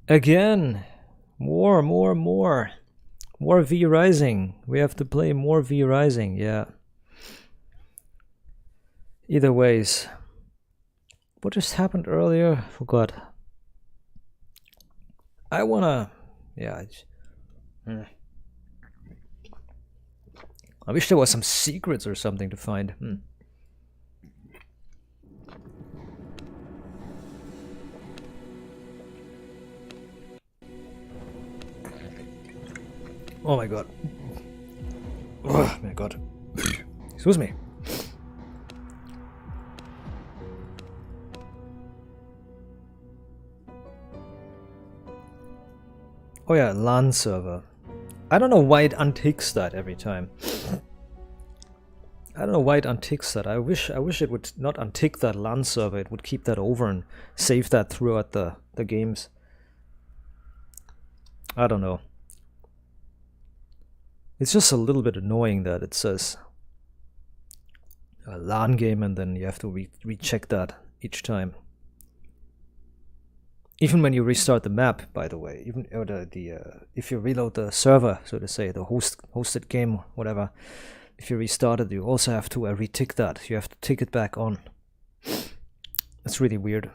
Again! More. More V Rising. We have to play more V Rising, yeah. Either ways. What just happened earlier? Forgot. I wanna... Yeah. I wish there was some secrets or something to find. Oh my god. Oh my god. Excuse me. Oh yeah, LAN server. I don't know why it unticks that every time. I don't know why it unticks that. I wish it would not untick that LAN server. It would keep that over and save that throughout the games. I don't know. It's just a little bit annoying that it says a LAN game and then you have to recheck that each time. Even when you restart the map, by the way, even or if you reload the server, so to say, the hosted game, whatever, if you restart it, you also have to retick that. You have to tick it back on. It's really weird.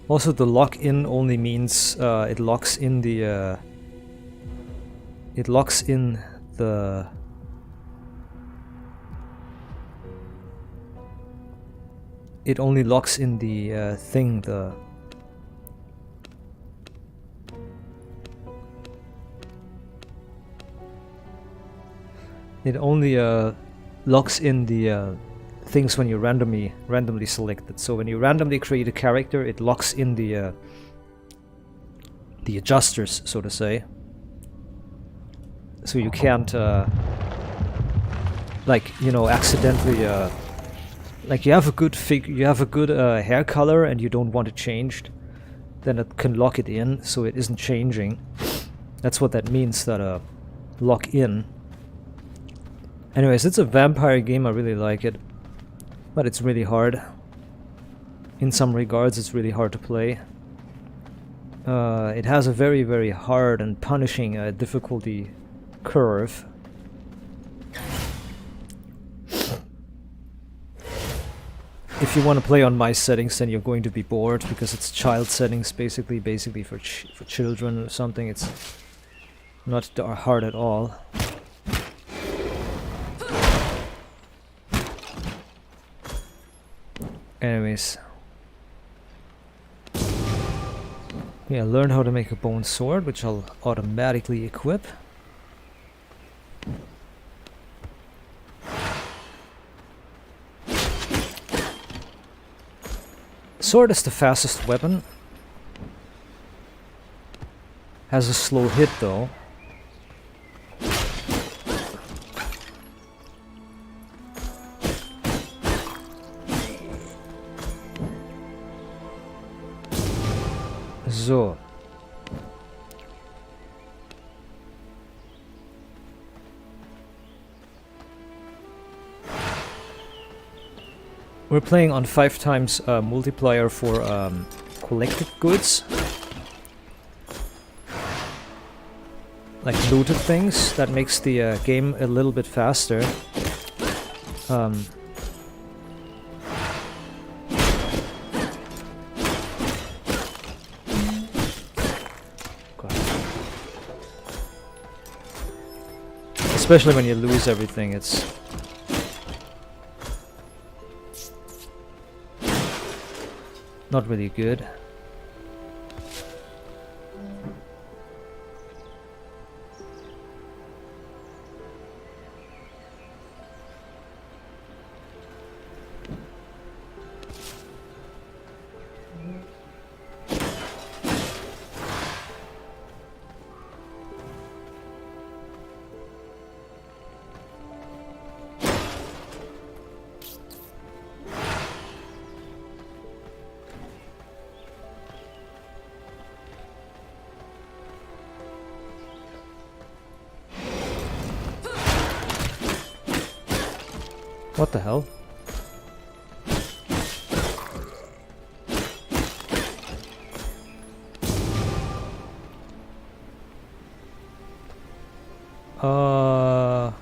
Also, the lock-in only means it locks in the it locks in the it only locks in the thing, the it only locks in the things when you randomly select it. So when you randomly create a character, it locks in the adjusters, so to say. So you can't like, you know, accidentally like you have a good hair color and you don't want it changed, then it can lock it in so it isn't changing. That's what that means, that lock in. Anyways, it's a vampire game. I really like it. But it's really hard. In some regards, it's really hard to play. It has a very, very hard and punishing difficulty curve. If you want to play on my settings, then you're going to be bored because it's child settings, basically for children or something. It's not hard at all. Anyways, yeah, learn how to make a bone sword, which I'll automatically equip. Sword is the fastest weapon. Has a slow hit though. So. We're playing on 5 times multiplier for collected goods. Like looted things. That makes the game a little bit faster. Especially when you lose everything, it's not really good. What the hell? Yeah.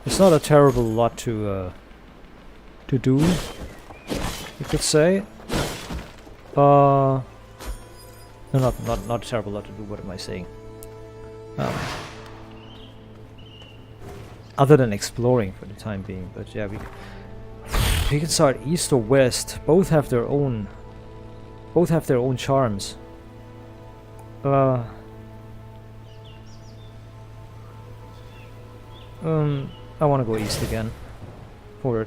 It's not a terrible lot to do, you could say. No, not a terrible lot to do. What am I saying? Other than exploring for the time being, but yeah, we can start east or west. Both have their own charms. I want to go east again for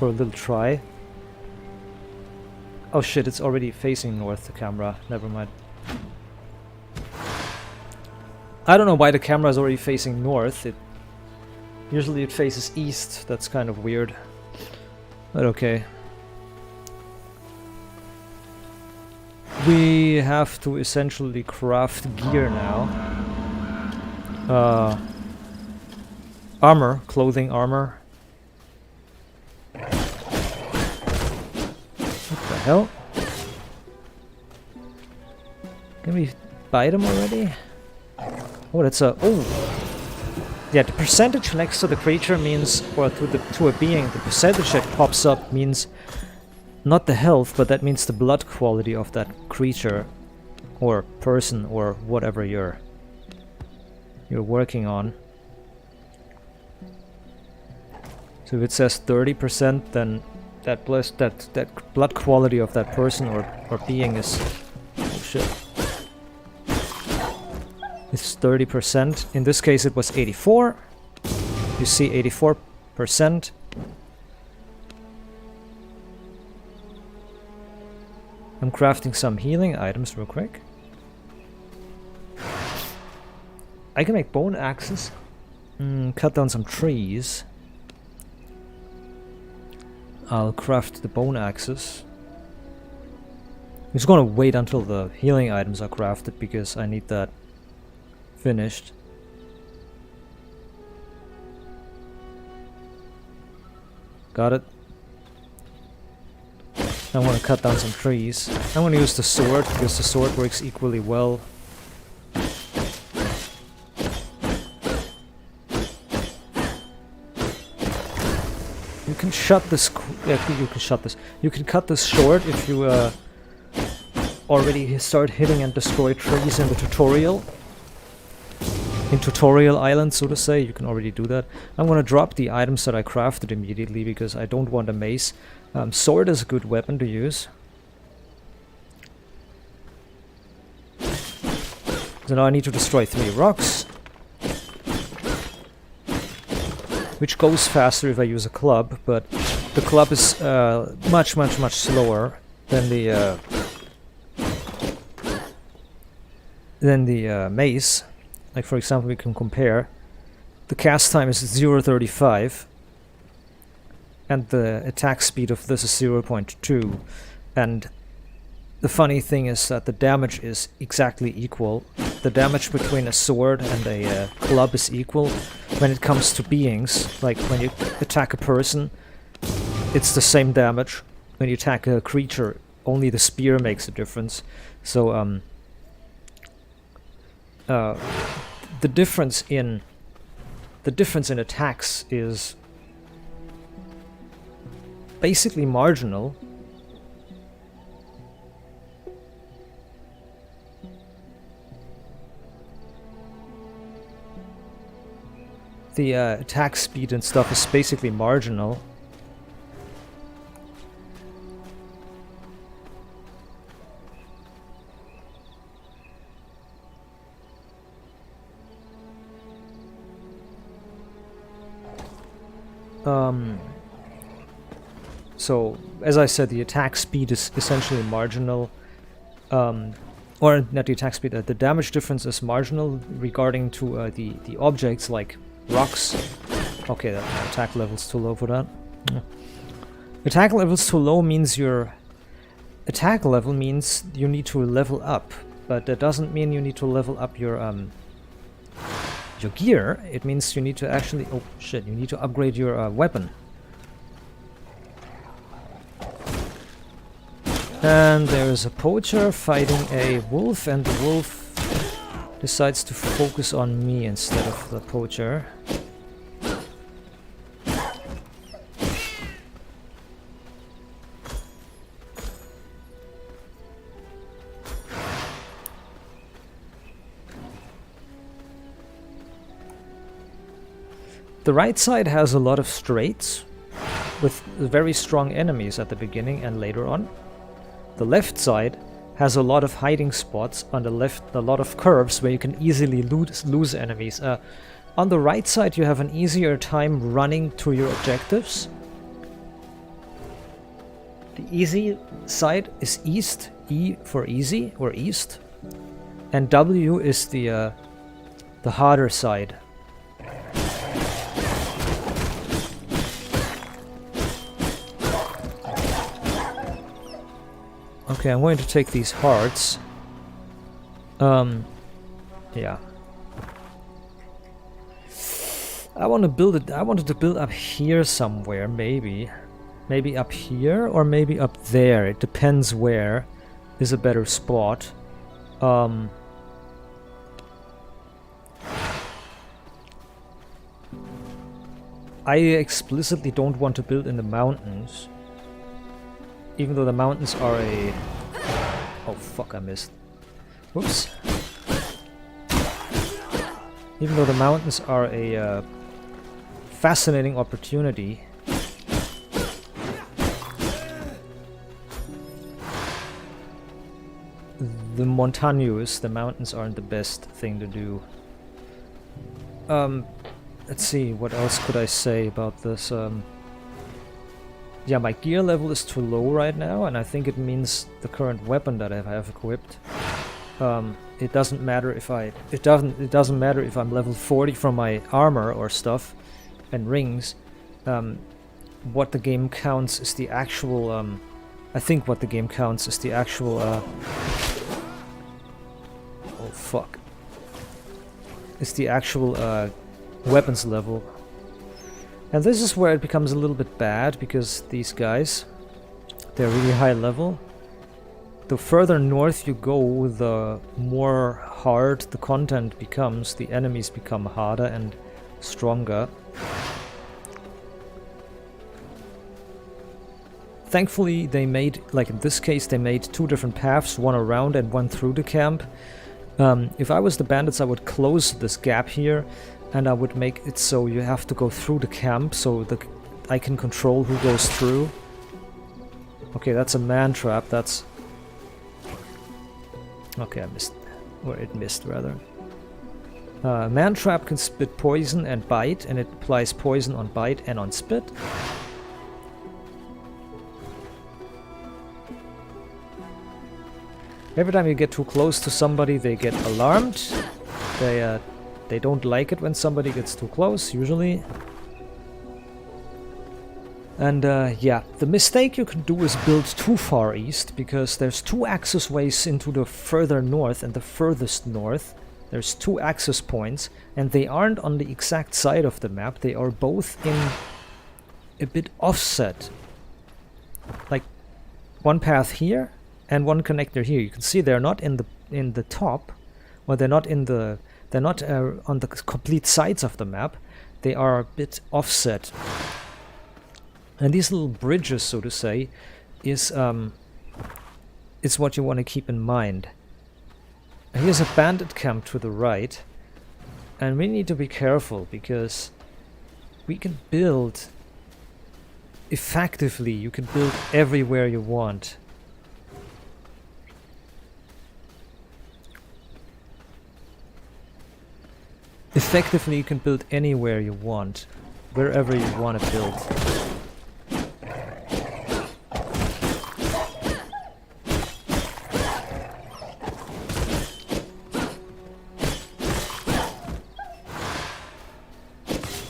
a little try. Oh shit, it's already facing north, the camera. Never mind. I don't know why the camera is already facing north. Usually it faces east. That's kind of weird. But okay. We have to essentially craft gear now. Armor, clothing armor. What the hell? Can we buy them already? Oh, that's a... oh! Yeah, the percentage next to the creature means... or to a being, the percentage that pops up means... not the health, but that means the blood quality of that creature. Or person, or whatever you're working on. So if it says 30%, then that blood quality of that person or being is... oh shit. It's 30%. In this case it was 84. You see 84%. I'm crafting some healing items real quick. I can make bone axes. Cut down some trees. I'll craft the bone axes. I'm just gonna wait until the healing items are crafted because I need that finished. Got it. I want to cut down some trees. I'm going to use the sword because the sword works equally well. You can shut this. You can shut this. You can cut this short if you already start hitting and destroy trees in the tutorial. In Tutorial Island, so to say, you can already do that. I'm gonna drop the items that I crafted immediately because I don't want a mace. Sword is a good weapon to use. So now I need to destroy 3 rocks. Which goes faster if I use a club, but the club is much slower than the mace. Like for example, we can compare. The cast time is 0.35 and the attack speed of this is 0.2, and the funny thing is that the damage is exactly equal. The damage between a sword and a club is equal when it comes to beings. Like when you attack a person, it's the same damage. When you attack a creature, only the spear makes a difference. So the difference in attacks is basically marginal. The attack speed and stuff is basically marginal. So, as I said, the attack speed is essentially marginal. Or not the attack speed, the damage difference is marginal regarding to the objects like rocks. Okay, that attack level's too low for that. Yeah. Attack level's too low means your attack level means you need to level up, but that doesn't mean you need to level up your your gear, it means you need to actually... Oh shit, you need to upgrade your weapon. And there is a poacher fighting a wolf, and the wolf decides to focus on me instead of the poacher. The right side has a lot of straights with very strong enemies at the beginning and later on. The left side has a lot of hiding spots. On the left, a lot of curves where you can easily lose enemies. On the right side you have an easier time running to your objectives. The easy side is east, E for easy or east, and W is the harder side. Okay, I'm going to take these hearts. Yeah. I want to build it. I wanted to build up here somewhere, maybe. Maybe up here or maybe up there. It depends where is a better spot. I explicitly don't want to build in the mountains. Even though the mountains are a... Oh fuck, I missed. Whoops. Even though the mountains are a fascinating opportunity. The montañas, the mountains aren't the best thing to do. Let's see, what else could I say about this? Yeah, my gear level is too low right now, and I think it means the current weapon that I have equipped. It doesn't matter if it doesn't matter if I'm level 40 from my armor or stuff and rings. What the game counts is the actual. I think what the game counts is the actual. Oh fuck! It's the actual weapons level. And this is where it becomes a little bit bad, because these guys, they're really high level. The further north you go, the more hard the content becomes, the enemies become harder and stronger. Thankfully they made, like in this case, they made two different paths, one around and one through the camp. If I was the bandits, I would close this gap here, and I would make it so you have to go through the camp, so I can control who goes through. Okay, that's a man trap, that's... Okay, I missed. Or it missed, rather. Man trap can spit poison and bite, and it applies poison on bite and on spit. Every time you get too close to somebody, they get alarmed. They don't like it when somebody gets too close, usually. And yeah, the mistake you can do is build too far east, because there's two access ways into the further north and the furthest north. There's two access points, and they aren't on the exact side of the map. They are both in a bit offset. Like one path here and one connector here. You can see they're not in the top, or they're not in the... They're not on the complete sides of the map. They are a bit offset. And these little bridges, so to say, is what you want to keep in mind. Here's a bandit camp to the right. And we need to be careful, because we can build effectively. You can build everywhere you want. Effectively, you can build anywhere you want, wherever you want to build.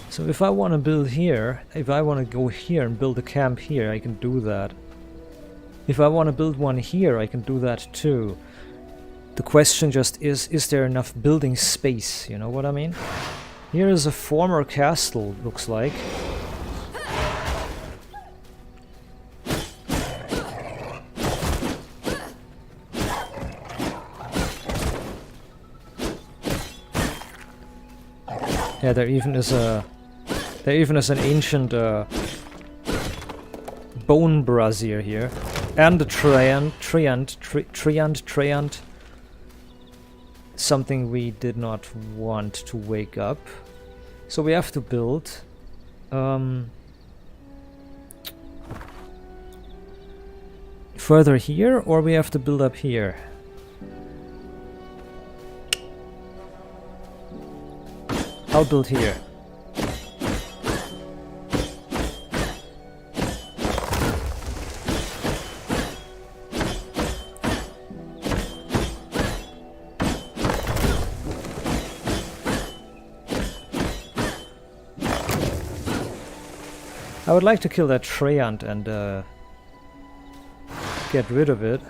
So if I want to build here, if I want to go here and build a camp here, I can do that. If I want to build one here, I can do that too. The question just is there enough building space, you know what I mean? Here is a former castle, looks like. Yeah, there even is an ancient bone brazier here, and a treant. Something we did not want to wake up, so we have to build. Further here, or we have to build up here. I'll build here. I would like to kill that treant and get rid of it.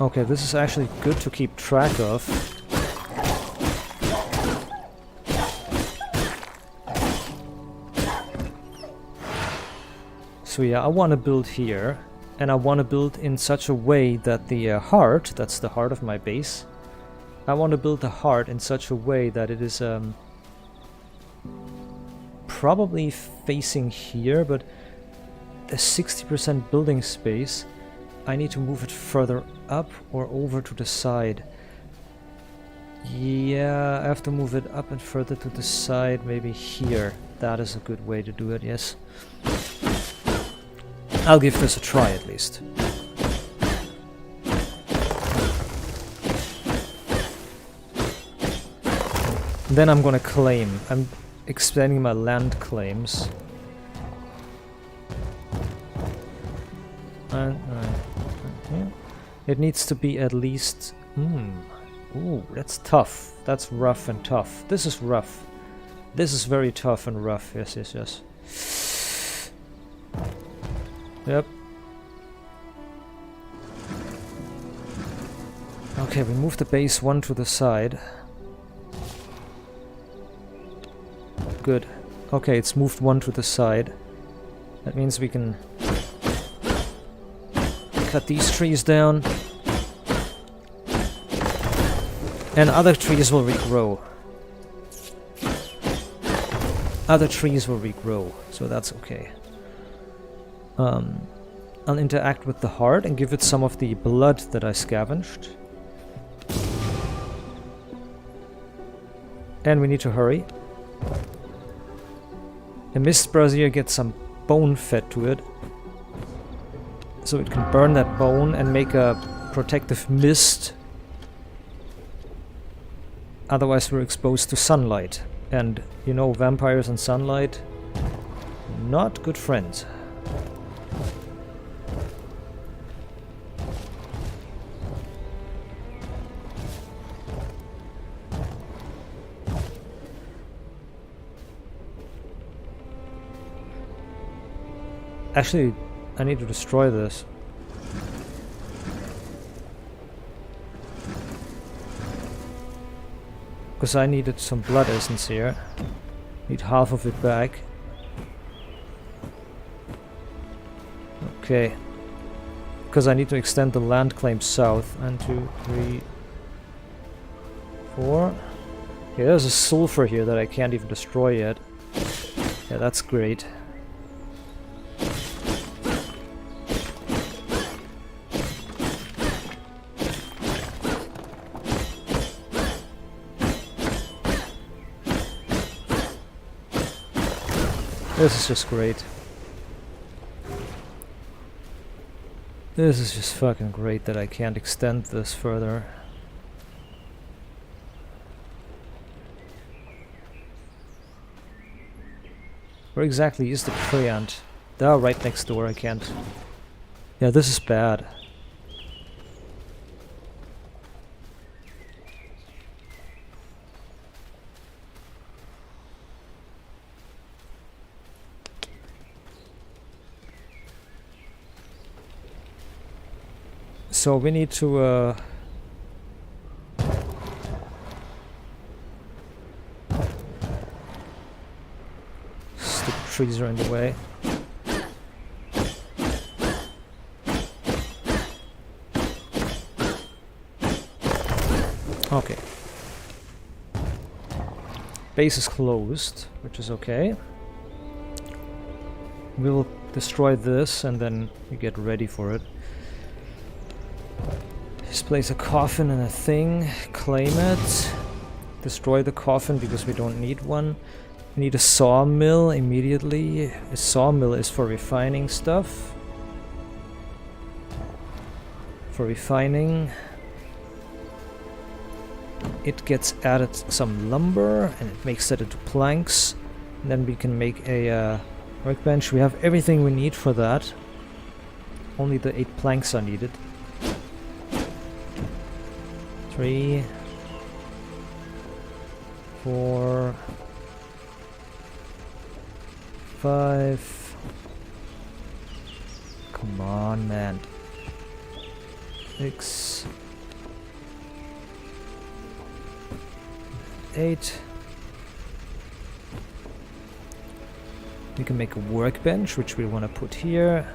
Okay, this is actually good to keep track of. So yeah, I want to build here, and I want to build in such a way that the heart, that's the heart of my base, I want to build the heart in such a way that it is probably facing here, but the 60% building space, I need to move it further up or over to the side. Yeah, I have to move it up and further to the side, maybe here. That is a good way to do it, yes. I'll give this a try at least. Then I'm gonna claim. I'm expanding my land claims. And it needs to be at least... Ooh, that's tough. That's rough and tough. This is rough. This is very tough and rough. Yes, yes, yes. Yep. Okay, we move the base one to the side. Good. Okay, it's moved one to the side. That means we can cut these trees down. And other trees will regrow. Other trees will regrow, so that's okay. I'll interact with the heart and give it some of the blood that I scavenged. And we need to hurry. The mist brazier gets some bone fed to it, so it can burn that bone and make a protective mist. Otherwise we're exposed to sunlight, and you know, vampires and sunlight, not good friends. Actually, I need to destroy this. Because I needed some blood essence here. Need half of it back. Okay. Because I need to extend the land claim south. 1, 2, 3, 4. Okay, there's a sulfur here that I can't even destroy yet. Yeah, that's great. This is just great. This is just fucking great that I can't extend this further. Where exactly is the treant? They're right next door, I can't... Yeah, this is bad. So we need to stupid trees are in the way. Okay. Base is closed, which is okay. We'll destroy this and then we get ready for it. Just place a coffin and a thing, claim it, destroy the coffin because we don't need one. We need a sawmill immediately. A sawmill is for refining stuff. For refining. It gets added some lumber and it makes that into planks. And then we can make a workbench. We have everything we need for that. Only the 8 planks are needed. 3, 4, 5. Come on, man. 6, 8. We can make a workbench, which we want to put here.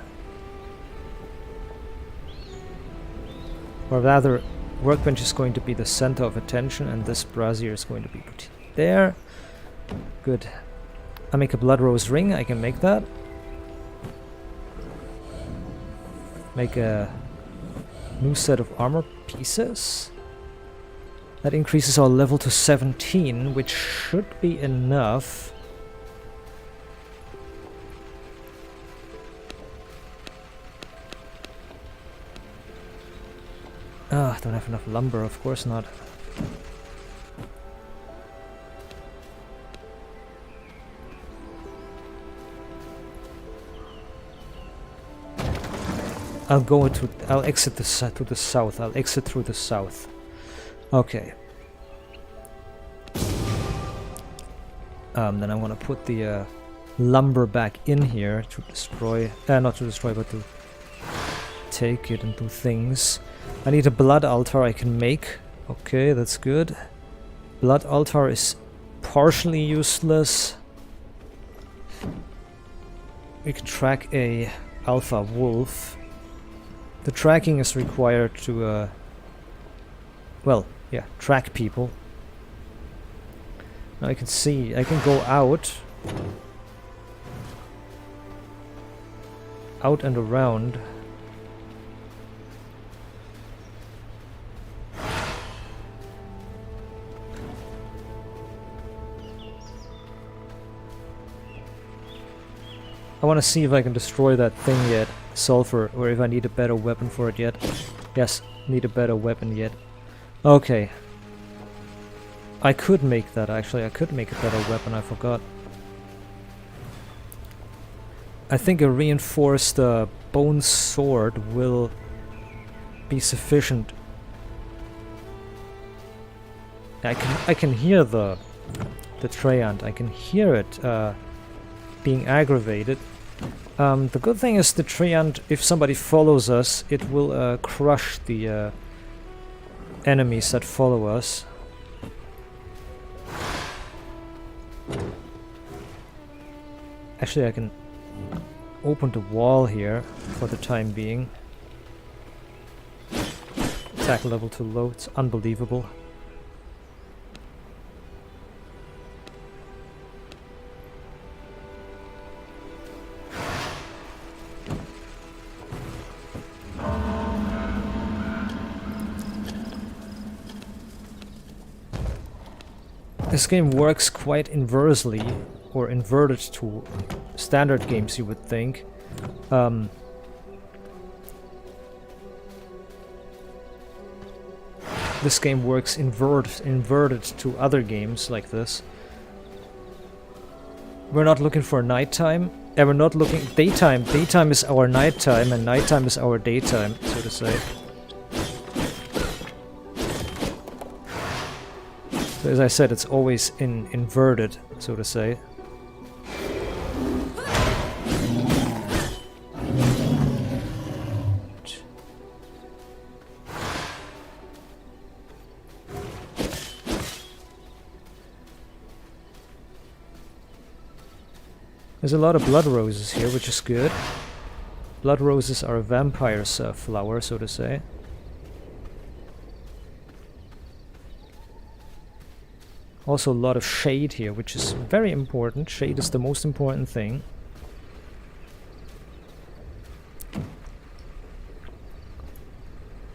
Or rather, workbench is going to be the center of attention, and this brazier is going to be put there. Good. I make a blood rose ring, I can make that. Make a new set of armor pieces. That increases our level to 17, which should be enough. Ah, don't have enough lumber, of course not. I'll exit to the south. I'll exit through the south. Okay. Then I want to put the lumber back in here to destroy, not to destroy, but to take it and do things. I need a blood altar I can make. Okay, that's good. Blood altar is partially useless. We can track a alpha wolf. The tracking is required to, well, yeah, track people. Now I can see, I can go out and around. I want to see if I can destroy that thing yet, sulfur, or if I need a better weapon for it yet. Yes, need a better weapon yet. Okay. I could make that, actually. I could make a better weapon, I forgot. I think a reinforced bone sword will be sufficient. I can hear the Treant. I can hear it being aggravated. The good thing is the Treant, if somebody follows us, it will crush the enemies that follow us. Actually, I can open the wall here for the time being. Attack level too low, it's unbelievable. This game works quite inversely, or inverted to standard games, you would think. This game works inverted to other games like this. We're not looking for nighttime, and we're not looking daytime. Daytime is our nighttime, and nighttime is our daytime, so to say. So as I said, it's always inverted, so to say. There's a lot of blood roses here, which is good. Blood roses are a vampire's flower, so to say. Also a lot of shade here, which is very important. Shade is the most important thing.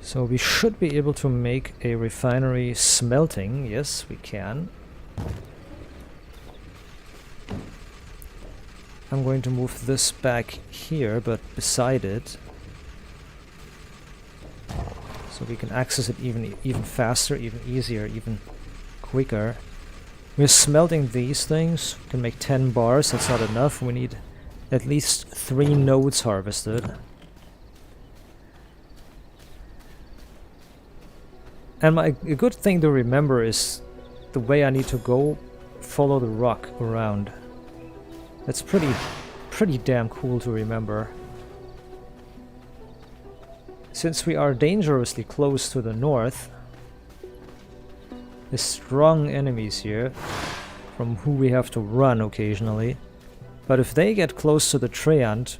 So we should be able to make a refinery smelting. Yes, we can. I'm going to move this back here, but beside it. So we can access it even faster, even easier, even quicker. We're smelting these things. We can make 10 bars, that's not enough. We need at least 3 nodes harvested. And a good thing to remember is the way I need to go, follow the rock around. That's pretty damn cool to remember. Since we are dangerously close to the north, there's strong enemies here from who we have to run occasionally. But if they get close to the Treant,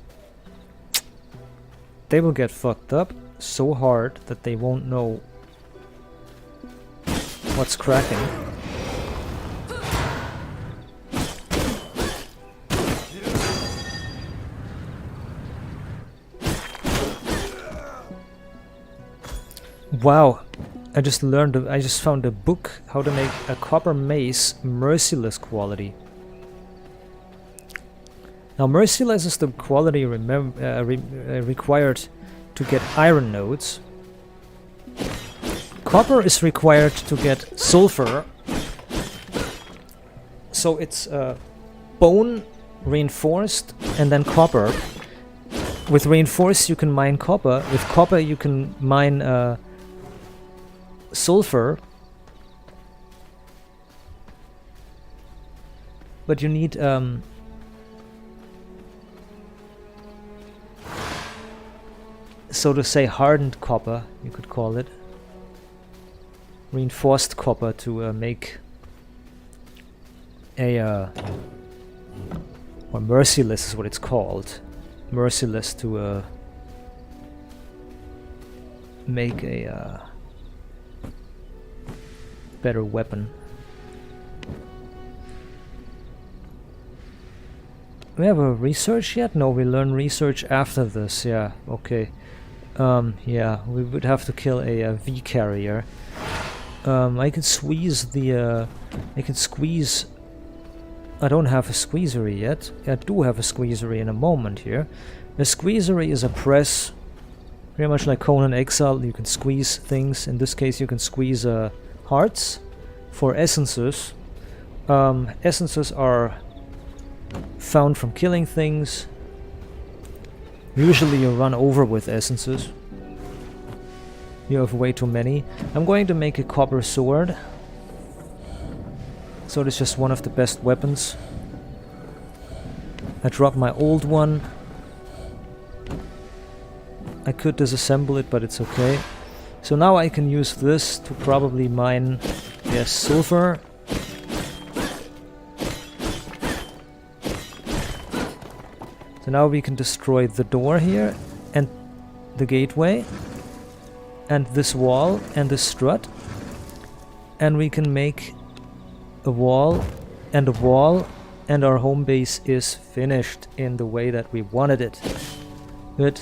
they will get fucked up so hard that they won't know what's cracking. Wow, I just found a book how to make a copper mace merciless quality. Now merciless is the quality required to get iron nodes. Copper is required to get sulfur. So it's bone, reinforced, and then copper. With reinforced you can mine copper. With copper you can mine sulfur. But you need so to say hardened copper, you could call it. Reinforced copper to make a or merciless is what it's called. Merciless to make a better weapon. We have a research yet? No, we learn research after this. Yeah, okay. Yeah, we would have to kill a V carrier. I can squeeze the I don't have a squeezery yet. I do have a squeezery in a moment here. A squeezery is a press, pretty much like Conan Exile. You can squeeze things. In this case you can squeeze hearts for essences. Essences are found from killing things. Usually you run over with essences. You have way too many. I'm going to make a copper sword. So it's just one of the best weapons. I dropped my old one. I could disassemble it, but it's okay. So now I can use this to probably mine, yes, sulfur. So now we can destroy the door here and the gateway and this wall and this strut, and we can make a wall and a wall, and our home base is finished in the way that we wanted it. Good.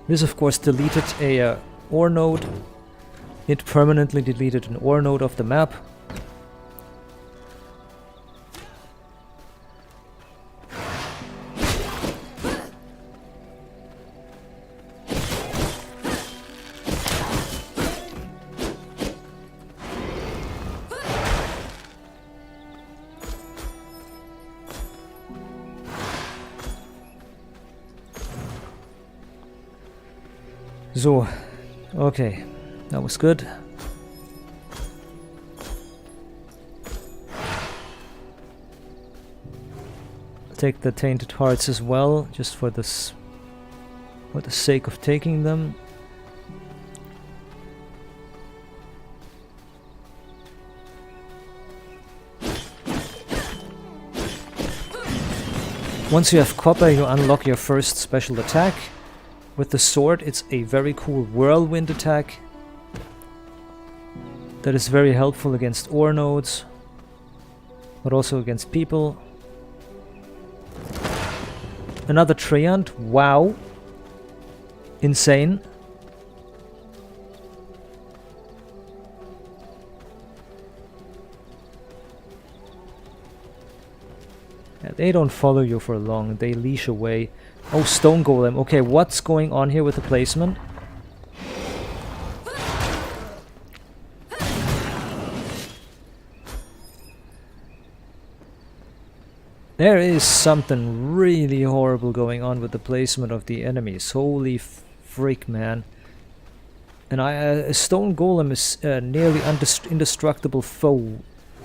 This of course deleted a ore node. It permanently deleted an ore node of the map. So, okay, that was good. Take the tainted hearts as well, just for this, for the sake of taking them. Once you have copper, you unlock your first special attack. With the sword, it's a very cool whirlwind attack that is very helpful against ore nodes, but also against people. Another Treant, wow. Insane. Yeah, they don't follow you for long, they leash away. Oh, Stone Golem. Okay, what's going on here with the placement? There is something really horrible going on with the placement of the enemies. Holy freak, man. And a Stone Golem is nearly indestructible foe,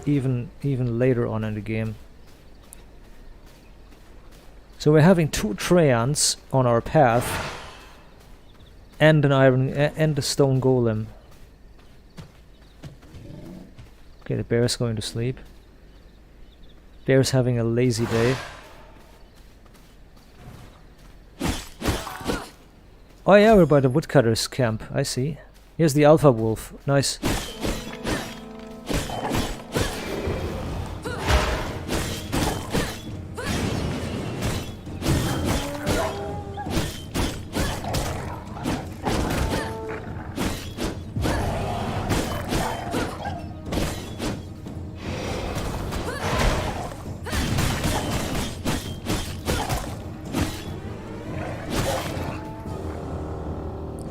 even later on in the game. So we're having 2 Treants on our path, and an and a Stone Golem. Okay, the bear's going to sleep. Bear's having a lazy day. Oh yeah, we're by the woodcutter's camp. I see. Here's the alpha wolf. Nice.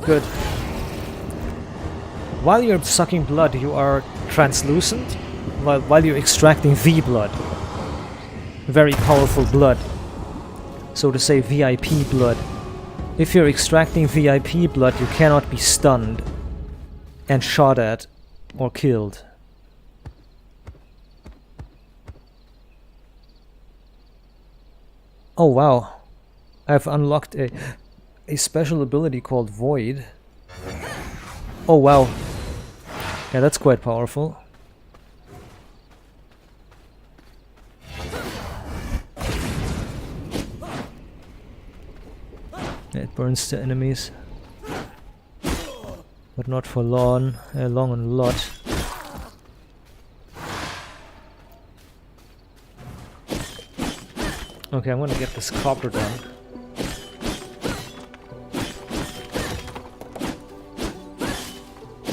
Good. While you're sucking blood, you are translucent, while you're extracting V blood. Very powerful blood. So to say, VIP blood. If you're extracting VIP blood, you cannot be stunned and shot at or killed. Oh wow. I've unlocked a special ability called Void. Oh wow. Yeah, that's quite powerful. It burns the enemies, but not for long and a lot. Okay, I'm gonna get this copper done.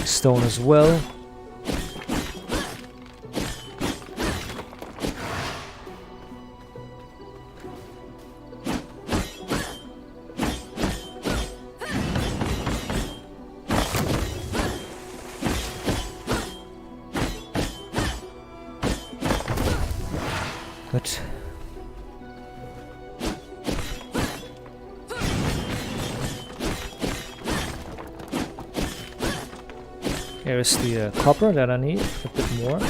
Stone as well. Good. Here's the copper that I need, a bit more,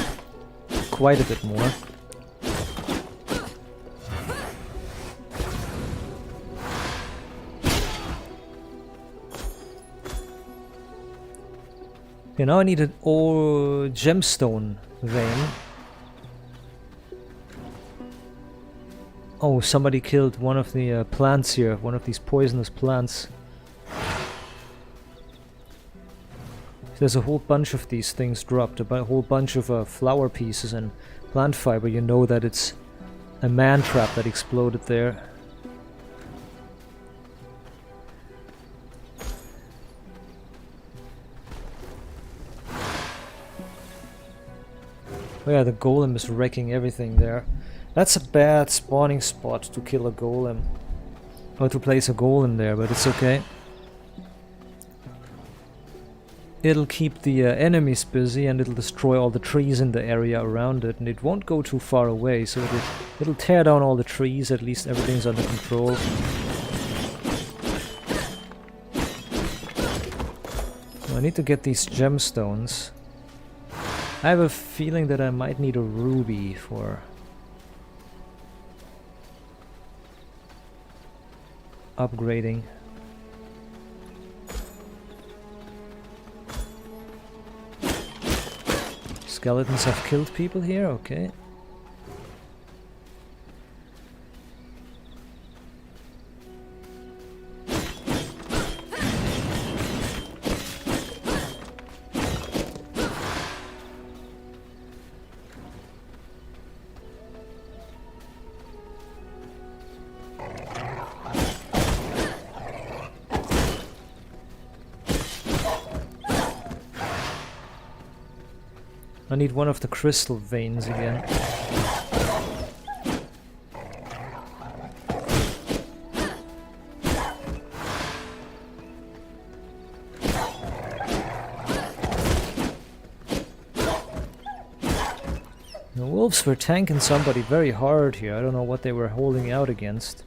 quite a bit more. Okay, now I need an ore gemstone vein. Oh, somebody killed one of the plants here, one of these poisonous plants. There's a whole bunch of these things dropped, a whole bunch of flower pieces and plant fiber. You know that it's a man trap that exploded there. Oh yeah, the golem is wrecking everything there. That's a bad spawning spot to kill a golem. Or to place a golem there, but it's okay. It'll keep the enemies busy and it'll destroy all the trees in the area around it, and it won't go too far away, so it'll tear down all the trees. At least everything's under control. I need to get these gemstones. I have a feeling that I might need a ruby for upgrading. Skeletons have killed people here, okay. I need one of the crystal veins again. The wolves were tanking somebody very hard here. I don't know what they were holding out against.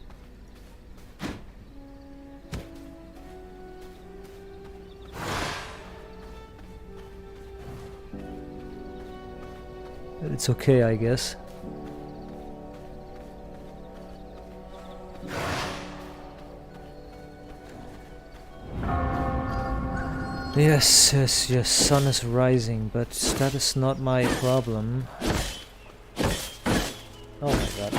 It's okay, I guess. Yes, yes, yes, sun is rising, but that is not my problem. Oh my god.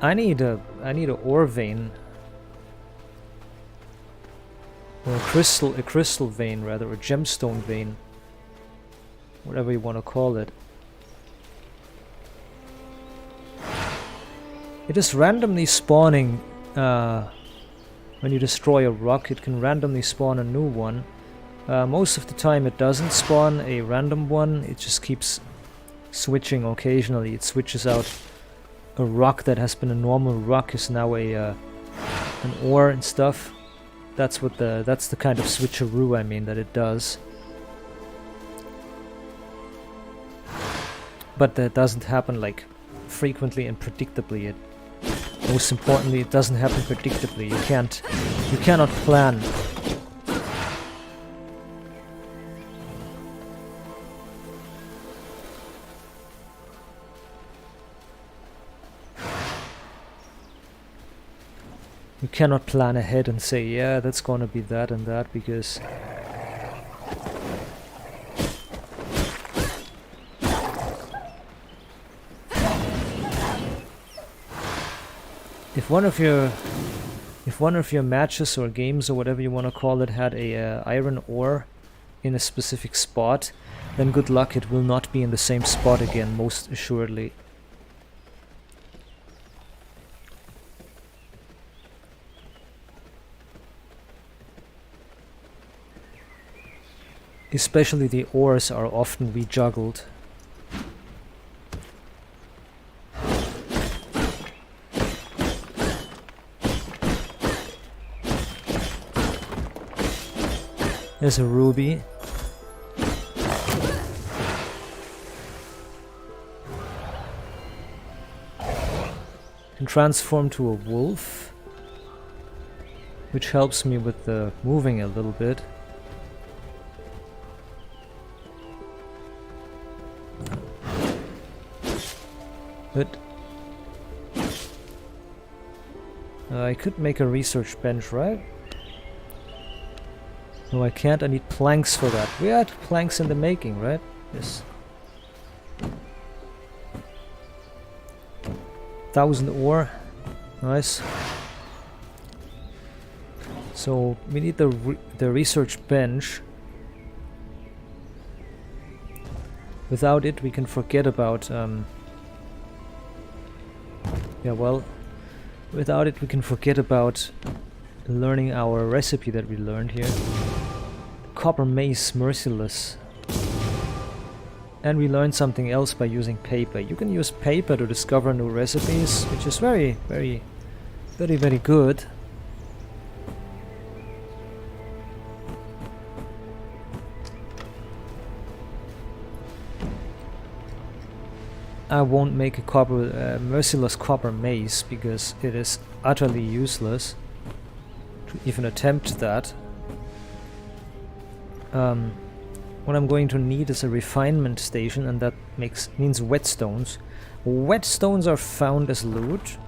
I need a ore vein. Or a crystal vein rather, a gemstone vein. Whatever you want to call it. It is randomly spawning when you destroy a rock. It can randomly spawn a new one. Most of the time it doesn't spawn a random one, it just keeps switching occasionally. It switches out a rock that has been a normal rock is now an ore and stuff. That's the kind of switcheroo I mean that it does. But that doesn't happen like frequently and predictably. Most importantly, it doesn't happen predictably. You cannot plan. You cannot plan ahead and say, yeah, that's gonna be that and that, because if one of your matches or games or whatever you want to call it had a iron ore in a specific spot, then good luck, it will not be in the same spot again, most assuredly. Especially the ores are often rejuggled. There's a ruby. Can transform to a wolf, which helps me with the moving a little bit. But I could make a research bench, right? No, I can't. I need planks for that. We had planks in the making, right? Yes. 1000 ore. Nice. So we need the research bench. Without it, we can forget about yeah, well, without it we can forget about learning our recipe that we learned here. Copper mace, merciless. And we learned something else by using paper. You can use paper to discover new recipes, which is very, very, very, very good. I won't make a merciless copper mace because it is utterly useless to even attempt that. What I'm going to need is a refinement station, and that means whetstones. Whetstones are found as loot.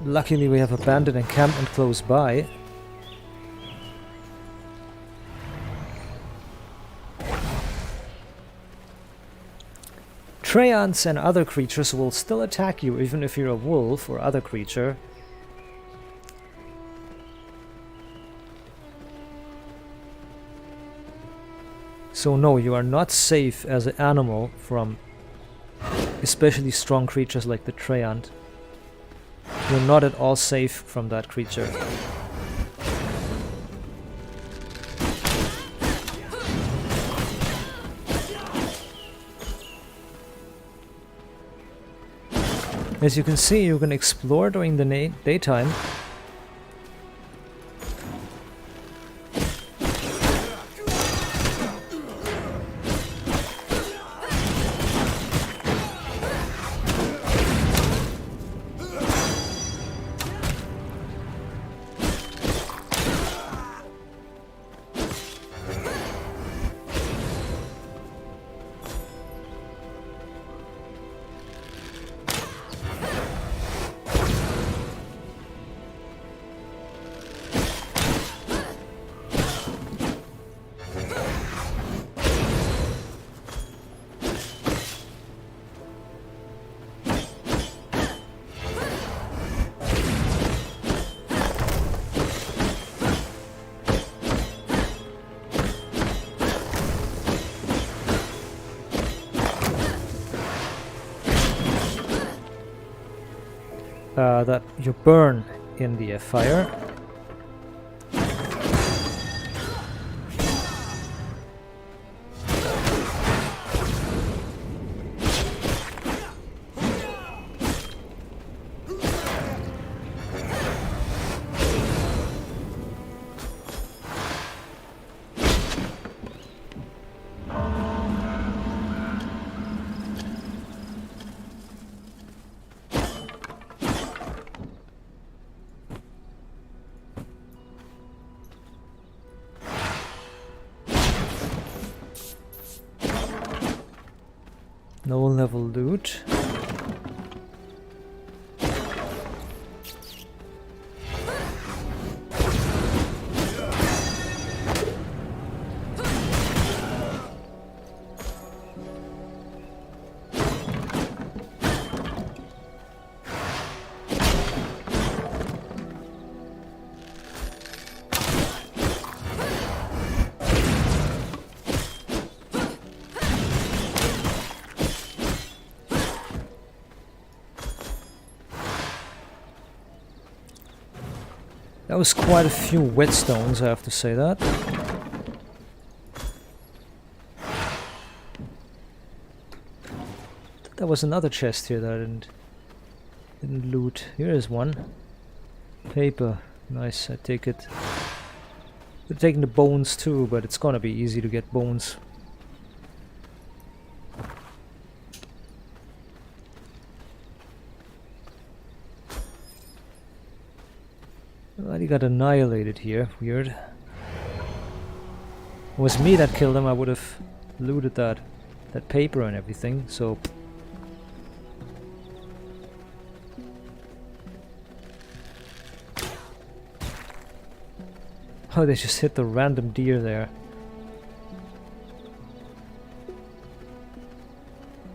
Luckily we have abandoned encampment close by. Treants and other creatures will still attack you even if you're a wolf or other creature. So no, you are not safe as an animal from Especially strong creatures like the Treant. You're not at all safe from that creature. As you can see, you can explore during the daytime. That you burn in the fire. No level loot. That was quite a few whetstones, I have to say that. There was another chest here that I didn't loot. Here is one. Paper. Nice, I take it. We're taking the bones too, but it's gonna be easy to get bones. Well, he got annihilated here. Weird. If it was me that killed him, I would have looted that paper and everything, so... Oh, they just hit the random deer there.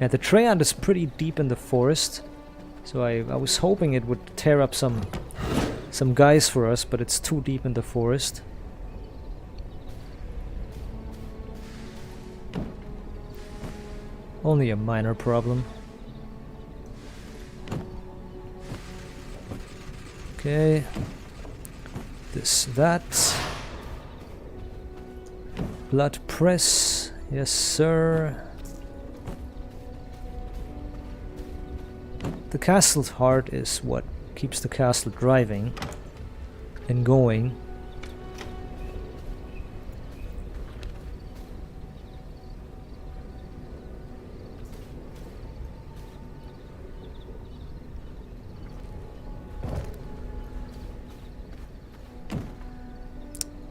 Yeah, the Treant is pretty deep in the forest, so I was hoping it would tear up some guys for us, but it's too deep in the forest. Only a minor problem. Okay. That. Blood press. Yes, sir. The castle's heart is what keeps the castle driving and going.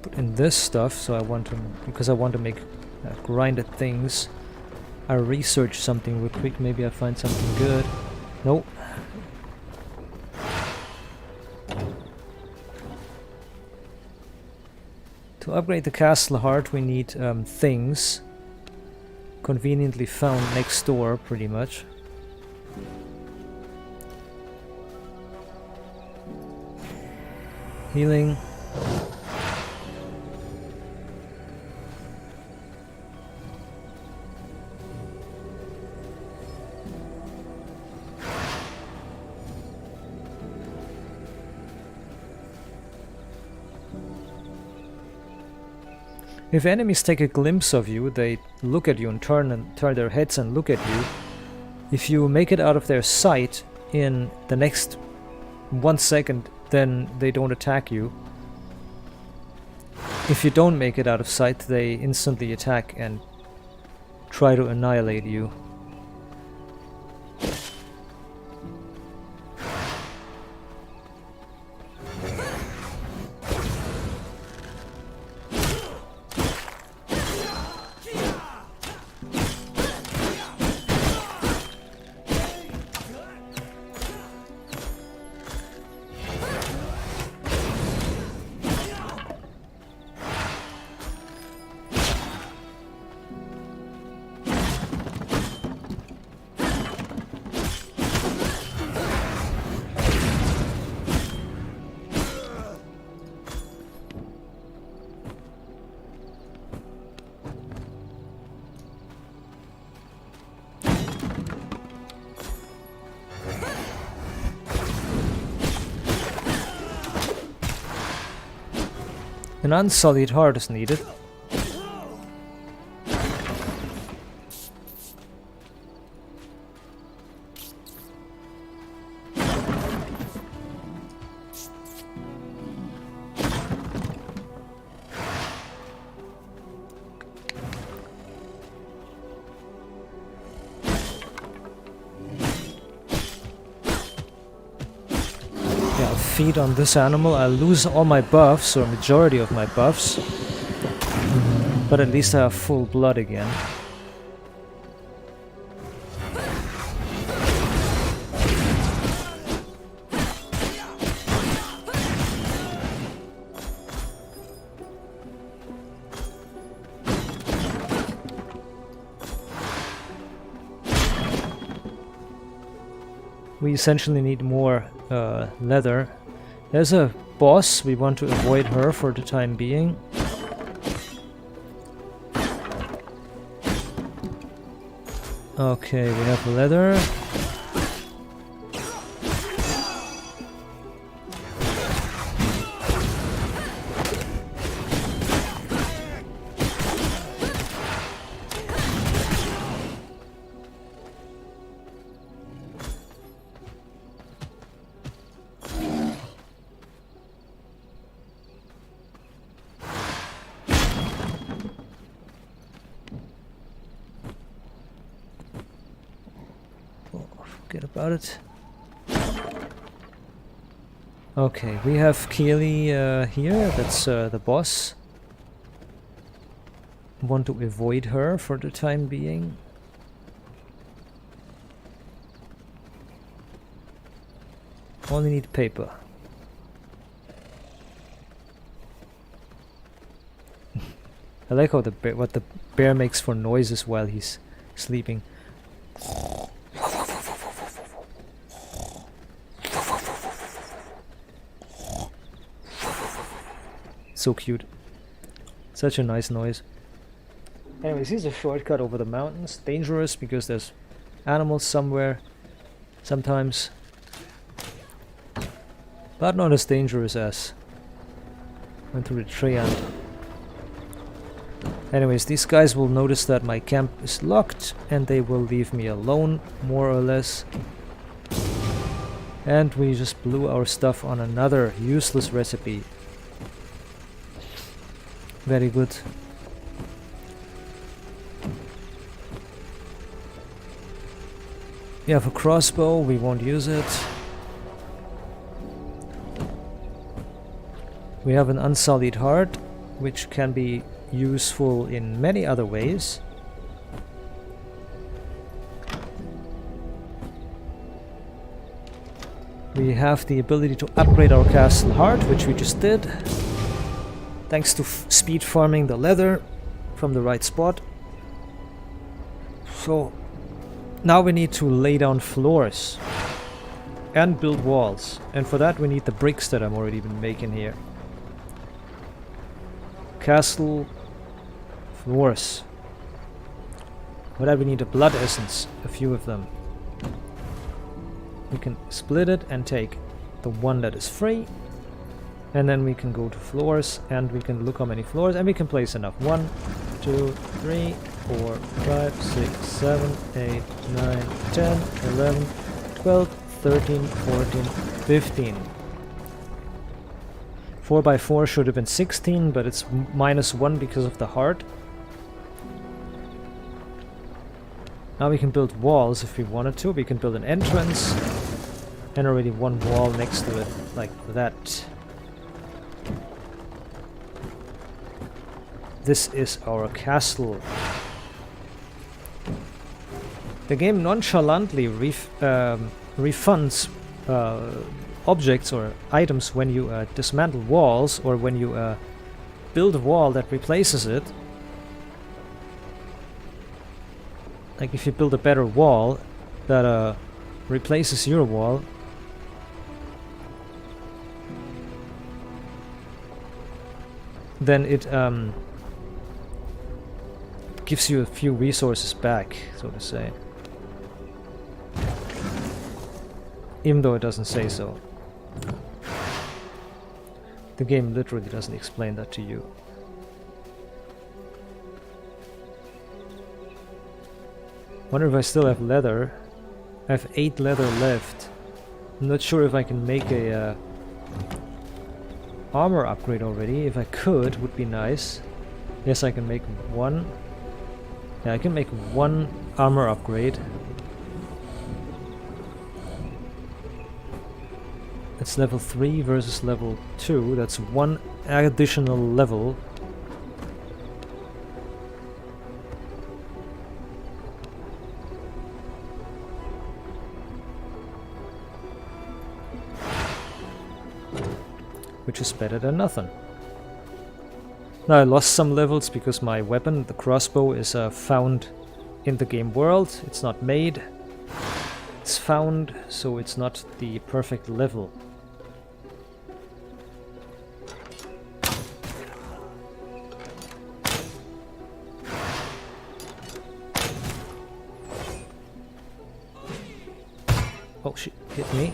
Put in this stuff, so because I want to make grinded things. I research something real quick, maybe I find something good. Nope. To upgrade the castle heart we need things conveniently found next door, pretty much. Healing. If enemies take a glimpse of you, they look at you and turn their heads and look at you. If you make it out of their sight in the next 1 second, then they don't attack you. If you don't make it out of sight, they instantly attack and try to annihilate you. An unsullied heart is needed. Feed on this animal, I'll lose all my buffs, or majority of my buffs, but at least I have full blood again. We essentially need more leather. There's a boss, we want to avoid her for the time being. Okay, we have leather. Forget about it. Okay, we have Keely here, that's the boss. Want to avoid her for the time being. Only need paper. I like how what the bear makes for noises while he's sleeping. So cute. Such a nice noise. Anyways, here's a shortcut over the mountains. Dangerous because there's animals somewhere. Sometimes. But not as dangerous as went through the tree and... Anyways, these guys will notice that my camp is locked and they will leave me alone, more or less. And we just blew our stuff on another useless recipe. Very good. We have a crossbow, we won't use it. We have an unsullied heart, which can be useful in many other ways. We have the ability to upgrade our castle heart, which we just did. Thanks to speed farming the leather from the right spot. So now we need to lay down floors and build walls, and for that we need the bricks that I've already been making here. Castle floors. For that we need a blood essence, a few of them. We can split it and take the one that is free. And then we can go to floors, and we can look how many floors, and we can place enough. 1, 2, 3, 4, 5, 6, 7, 8, 9, 10, 11, 12, 13, 14, 15. 4 by 4 should have been 16, but it's -1 because of the heart. Now we can build walls if we wanted to. We can build an entrance and already one wall next to it, like that. This is our castle. The game nonchalantly refunds objects or items when you dismantle walls, or when you build a wall that replaces it. Like if you build a better wall that replaces your wall, then it gives you a few resources back, so to say. Even though it doesn't say so. The game literally doesn't explain that to you. Wonder if I still have leather. I have 8 leather left. I'm not sure if I can make a armor upgrade already. If I could, would be nice. Yes, I can make one. Yeah, I can make one armor upgrade. It's level 3 versus level 2. That's 1 additional level. Which is better than nothing. Now I lost some levels because my weapon, the crossbow, is found in the game world. It's not made. It's found, so it's not the perfect level. Oh, she hit me.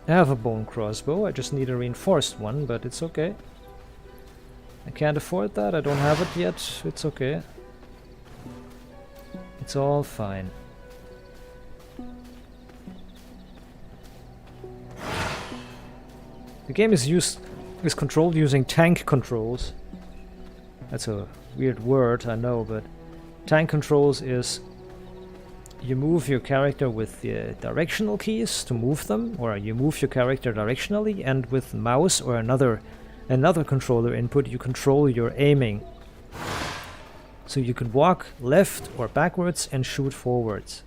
I have a bone crossbow, I just need a reinforced one, but it's okay. I can't afford that, I don't have it yet, it's okay. It's all fine. The game is controlled using tank controls. That's a weird word, I know, but tank controls is you move your character with the directional keys to move them, or you move your character directionally, and with mouse or another controller input you control your aiming. So you can walk left or backwards and shoot forwards.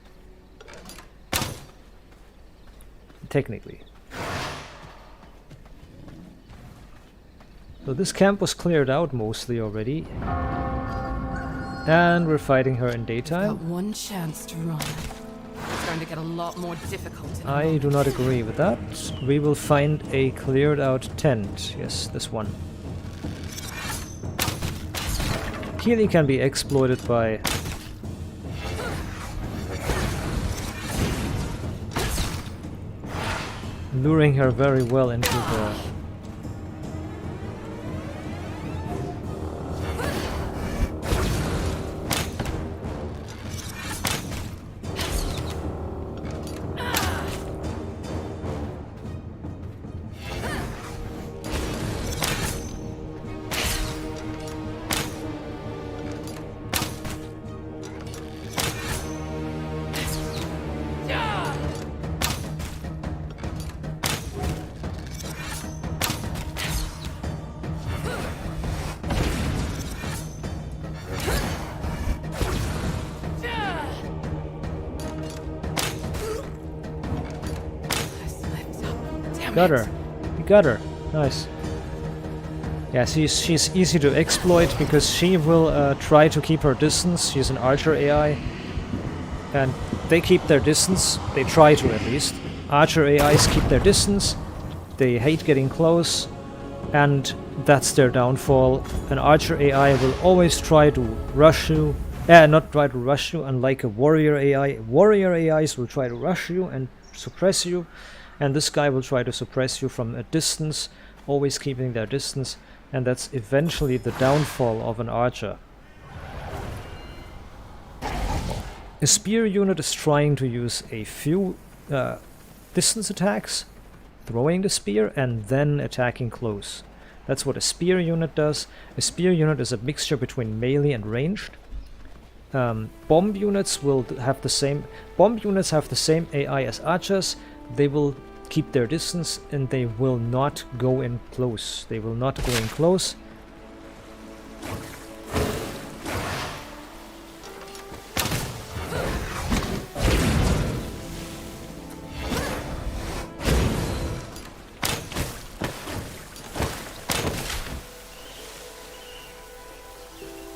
Technically. So this camp was cleared out mostly already. And we're fighting her in daytime. Got one chance to run. It's going to get a lot more difficult. I do not agree with that. We will find a cleared out tent. Yes, this one. Keely can be exploited by luring her very well into the Got her. You got her. Nice. Yeah, she's easy to exploit because she will try to keep her distance. She's an archer AI. And they keep their distance. They try to, at least. Archer AIs keep their distance, they hate getting close, and that's their downfall. An Archer AI will always try to rush you, not try to rush you, unlike a Warrior AI. Warrior AIs will try to rush you and suppress you, and this guy will try to suppress you from a distance, always keeping their distance, and that's eventually the downfall of an Archer. A spear unit is trying to use a few distance attacks, throwing the spear and then attacking close. That's what a spear unit does. A spear unit is a mixture between melee and ranged. Bomb units will have the same. Bomb units have the same AI as archers. They will keep their distance and they will not go in close. They will not go in close.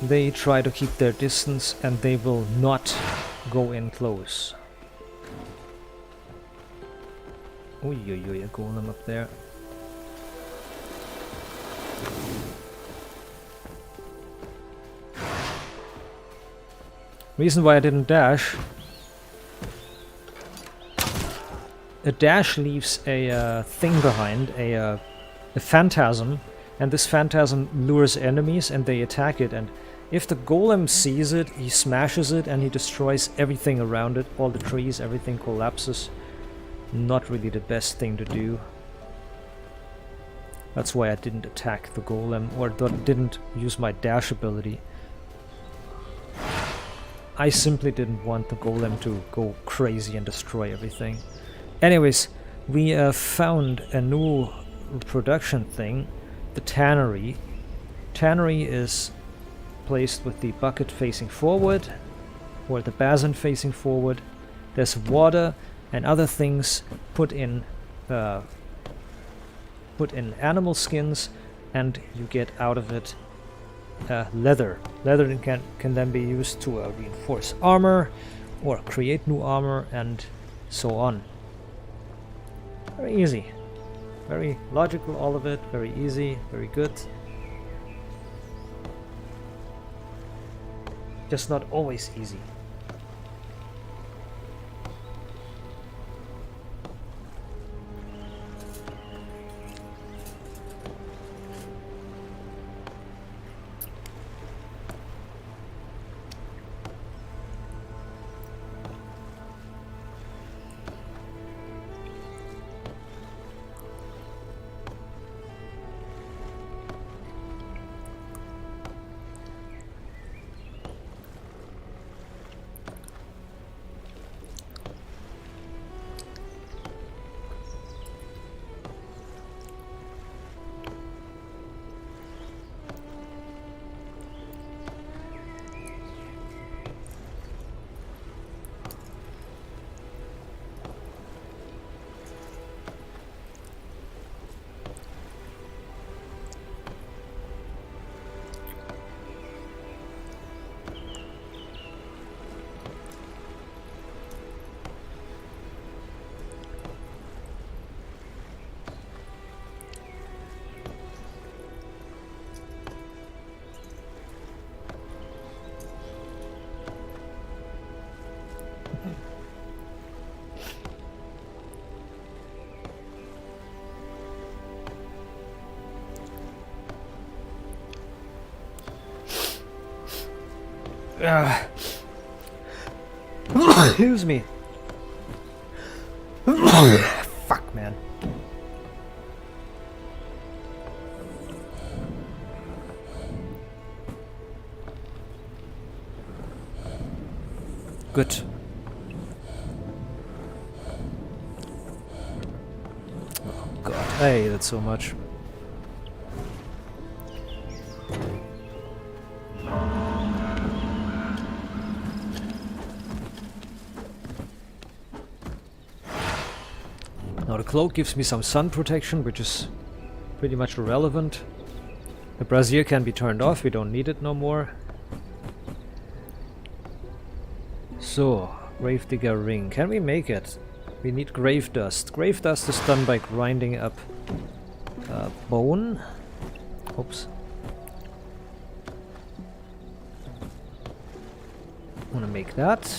They try to keep their distance and they will not go in close. Oi, a golem up there. Reason why I didn't dash. A dash leaves a thing behind, a phantasm, and this phantasm lures enemies and they attack it, and if the golem sees it, he smashes it and he destroys everything around it, all the trees, everything collapses. Not really the best thing to do. That's why I didn't attack the golem, or didn't use my dash ability. I simply didn't want the golem to go crazy and destroy everything. Anyways, we found a new production thing, the tannery. Tannery is placed with the bucket facing forward, or the basin facing forward. There's water and other things put in animal skins, and you get out of it leather. Leather can then be used to reinforce armor or create new armor and so on. Very easy, very logical, all of it, very easy, very good. Just not always easy. Excuse me. Fuck, man. Good. Oh god, I hate it so much. Now the cloak gives me some sun protection, which is pretty much irrelevant. The brazier can be turned off, we don't need it no more. So, Gravedigger ring. Can we make it? We need grave dust. Grave dust is done by grinding up bone. Oops. I want to make that.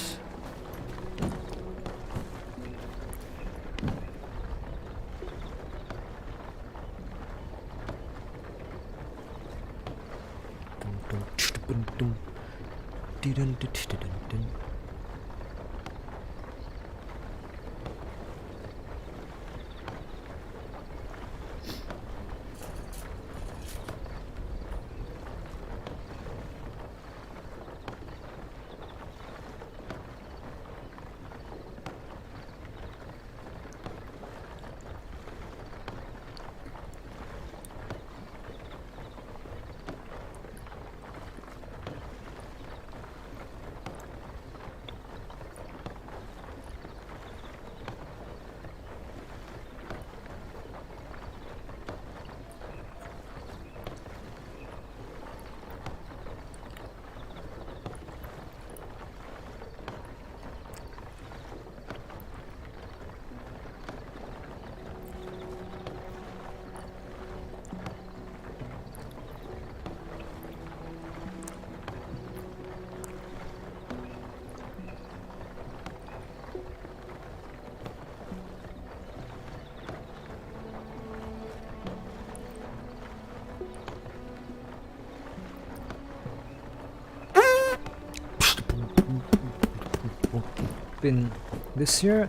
Been this year.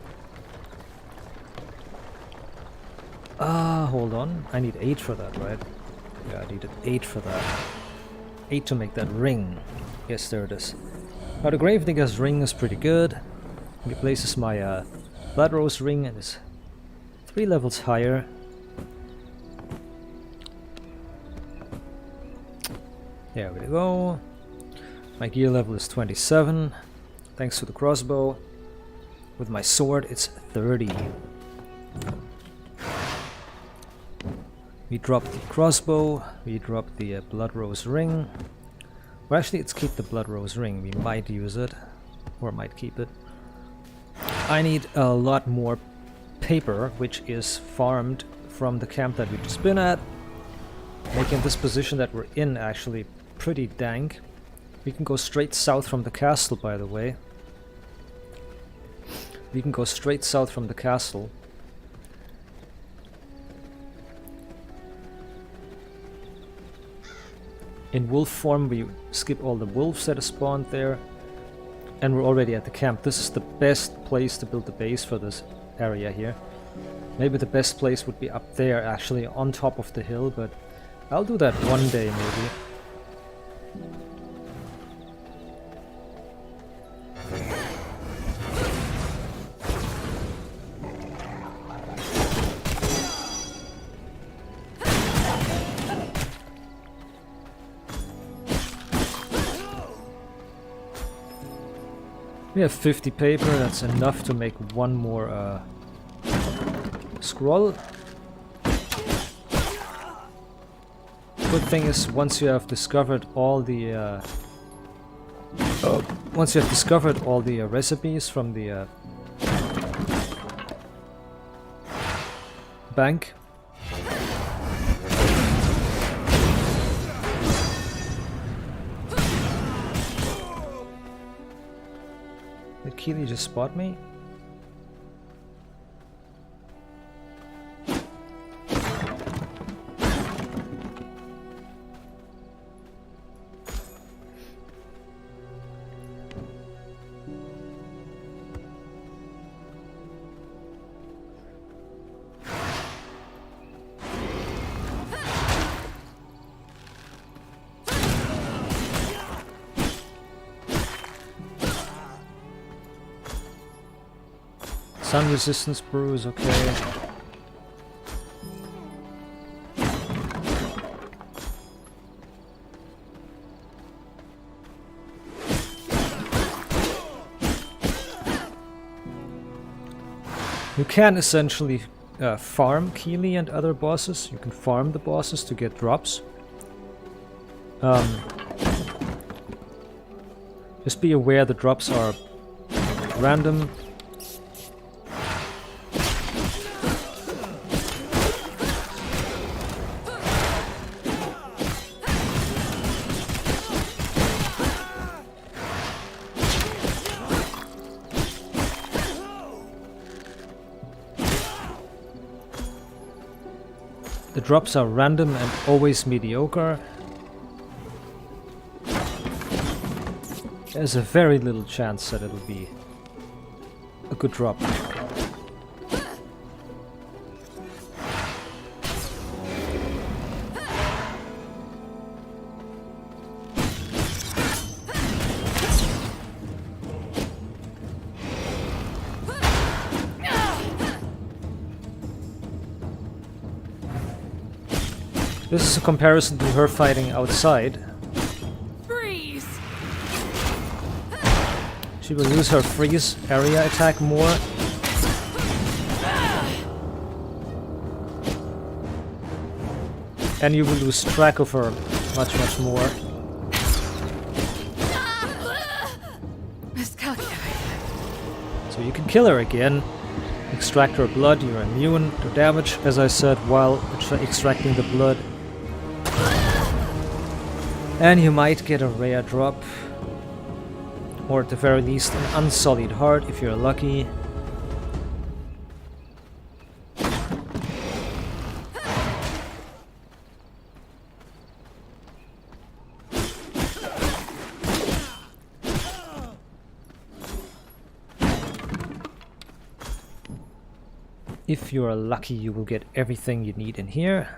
Hold on. I need 8 for that, right? Yeah, I needed 8 for that. 8 to make that ring. Yes, there it is. Now the Gravedigger's ring is pretty good. It replaces my Blood Rose ring and is 3 levels higher. There we go. My gear level is 27, thanks to the crossbow. With my sword, it's 30. We drop the crossbow, we drop the Blood Rose ring. Well, actually, let's keep the Blood Rose ring. We might use it, or might keep it. I need a lot more paper, which is farmed from the camp that we've just been at, making this position that we're in actually pretty dank. We can go straight south from the castle, by the way. We can go straight south from the castle. In wolf form, we skip all the wolves that are spawned there. And we're already at the camp. This is the best place to build the base for this area here. Maybe the best place would be up there, actually, on top of the hill, but I'll do that one day, maybe. We have 50 paper, that's enough to make one more scroll. Good thing is, once you have discovered all the recipes from the bank. Did Keely just spot me? Sun resistance brew is okay. You can essentially farm Keely and other bosses. You can farm the bosses to get drops. Just be aware the drops are random. The drops are random and always mediocre. There's a very little chance that it'll be a good drop. This is a comparison to her fighting outside. Freeze! She will use her freeze area attack more. And you will lose track of her much more. Miscalculated. So you can kill her again. Extract her blood, you're immune to damage, as I said, while extracting the blood. And you might get a rare drop, or at the very least an unsullied heart if you're lucky. If you are lucky, you will get everything you need in here.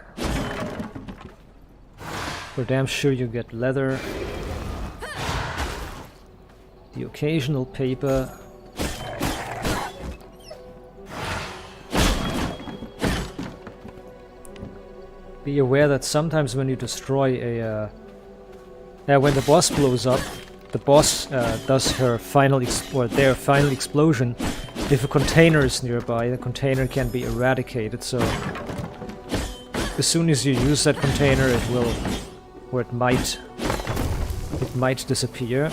For damn sure you get leather, the occasional paper, be aware that sometimes when you destroy a when the boss blows up, the boss does her final their final explosion. If a container is nearby, the container can be eradicated, so as soon as you use that container it will, or it might disappear.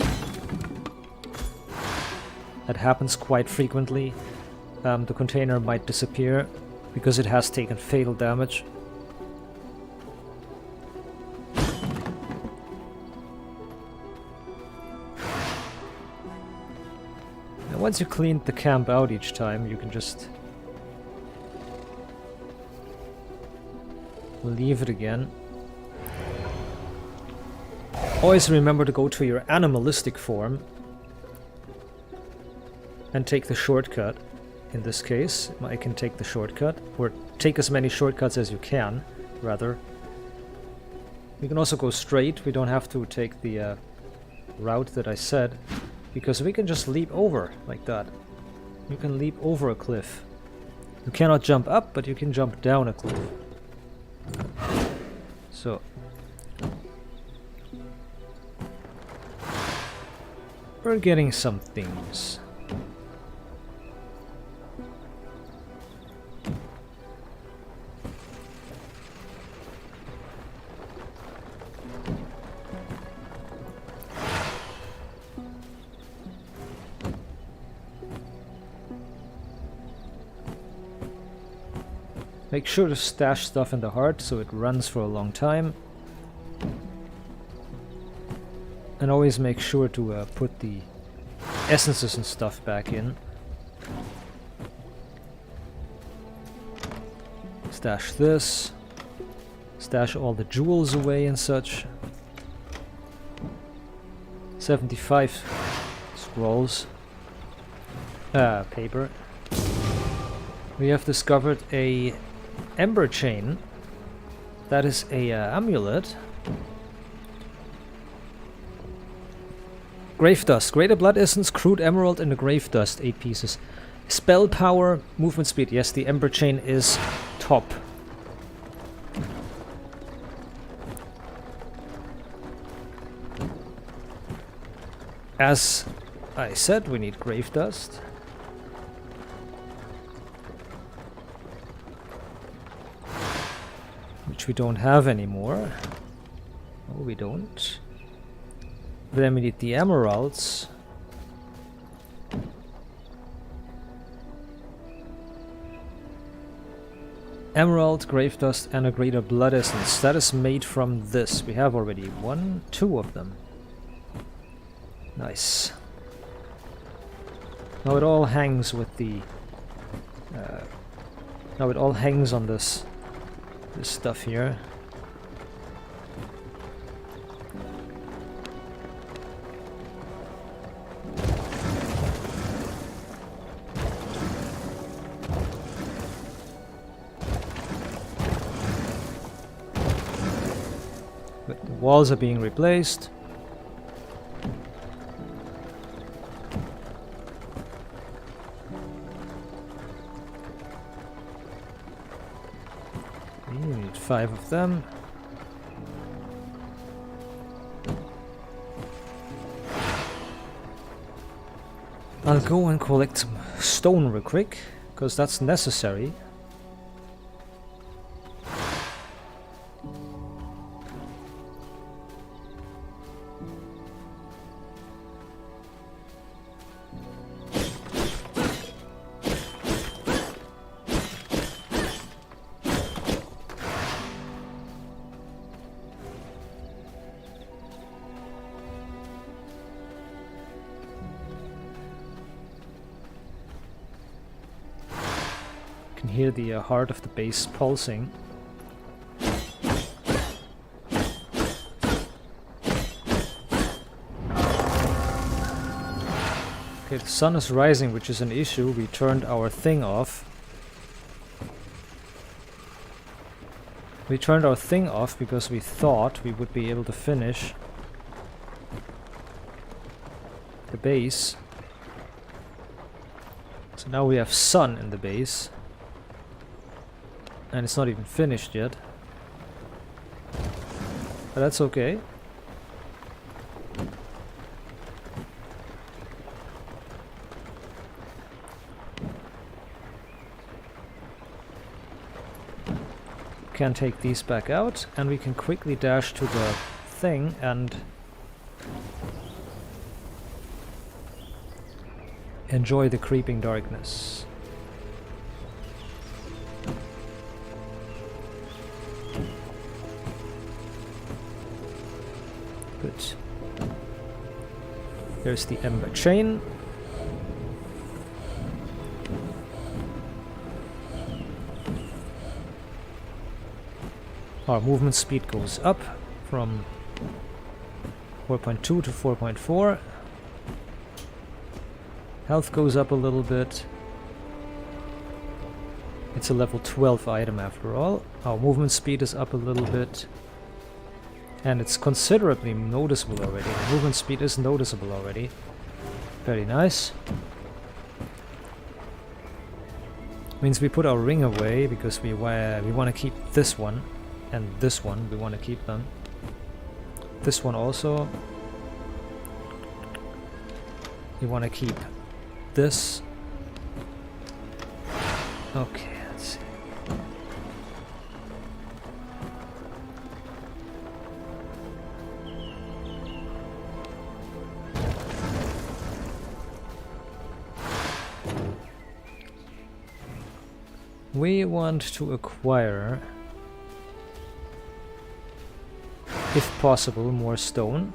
That happens quite frequently. The container might disappear because it has taken fatal damage. And once you cleaned the camp out each time, you can just leave it again. Always remember to go to your animalistic form and take the shortcut. In this case, I can take the shortcut, or take as many shortcuts as you can, rather. You can also go straight. We don't have to take the route that I said, because we can just leap over like that. You can leap over a cliff. You cannot jump up, but you can jump down a cliff. So we're getting some things. Make sure to stash stuff in the heart so it runs for a long time. And always make sure to put the essences and stuff back in. Stash this. Stash all the jewels away and such. 75 scrolls. Paper. We have discovered a ember chain. That is a amulet. Grave dust. Greater blood essence, crude emerald, and a grave dust. 8 pieces. Spell power, movement speed. Yes, the ember chain is top. As I said, we need grave dust. Which we don't have anymore. No, we don't. Then we need the emeralds. Emerald, grave dust, and a greater blood essence. That is made from this. We have already 2 of them. Nice. Now it all hangs with the... now it all hangs on this this stuff here. But the walls are being replaced. You need 5 of them. I'll go and collect some stone real quick, because that's necessary. Can hear the heart of the base pulsing. Okay, the sun is rising, which is an issue. We turned our thing off. We turned our thing off because we thought we would be able to finish the base. So now we have sun in the base. And it's not even finished yet. But that's okay. Can take these back out, and we can quickly dash to the thing and enjoy the creeping darkness. Good. There's the ember chain. Our movement speed goes up from 4.2 to 4.4. Health goes up a little bit. It's a level 12 item after all. Our movement speed is up a little bit. And it's considerably noticeable already. The movement speed is noticeable already. Very nice. Means we put our ring away because we want to keep this one. And this one, we want to keep them. This one also. You want to keep this. Okay, let's see. We want to acquire, if possible, more stone.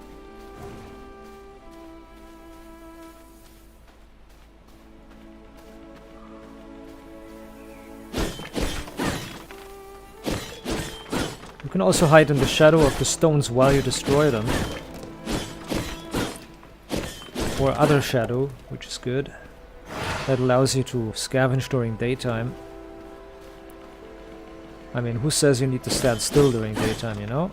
You can also hide in the shadow of the stones while you destroy them. Or other shadow, which is good. That allows you to scavenge during daytime. I mean, who says you need to stand still during daytime, you know?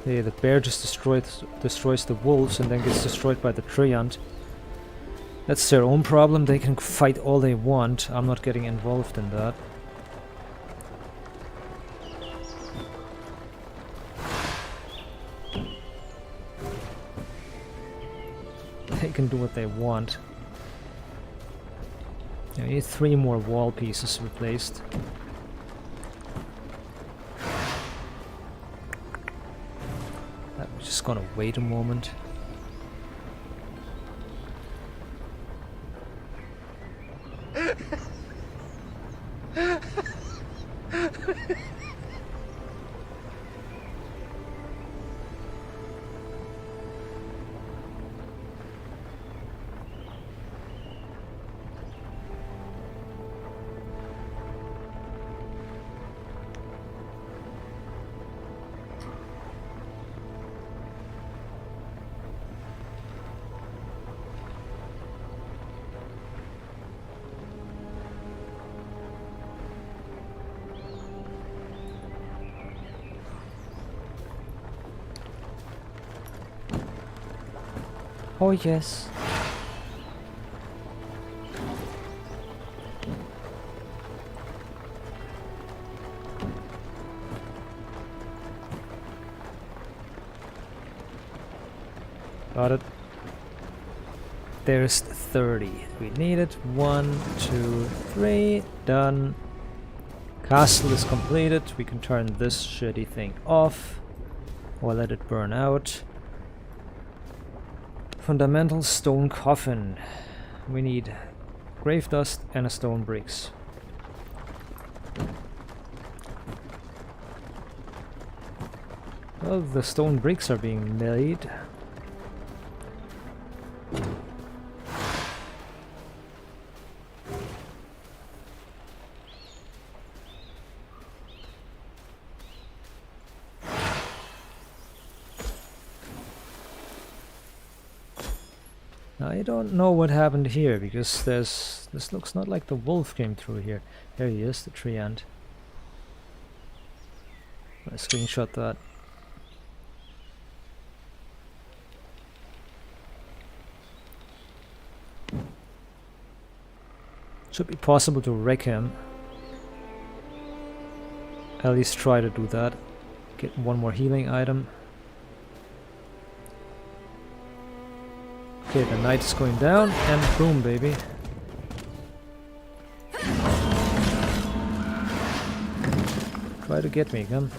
Yeah, the bear just destroys the wolves and then gets destroyed by the treant. That's their own problem. They can fight all they want. I'm not getting involved in that. They can do what they want. I need 3 more wall pieces replaced. I'm just gonna wait a moment. Oh yes. Got it. There's 30. We need it. 1, 2, 3. Done. Castle is completed. We can turn this shitty thing off. Or let it burn out. Fundamental stone coffin. We need grave dust and a stone bricks. Well, the stone bricks are being made. I don't know what happened here, because this looks not like the wolf came through here. There he is, the tree ant. I screenshot that. Should be possible to wreck him. At least try to do that. Get one more healing item. Okay, the night is going down, and boom, baby. Try to get me, come.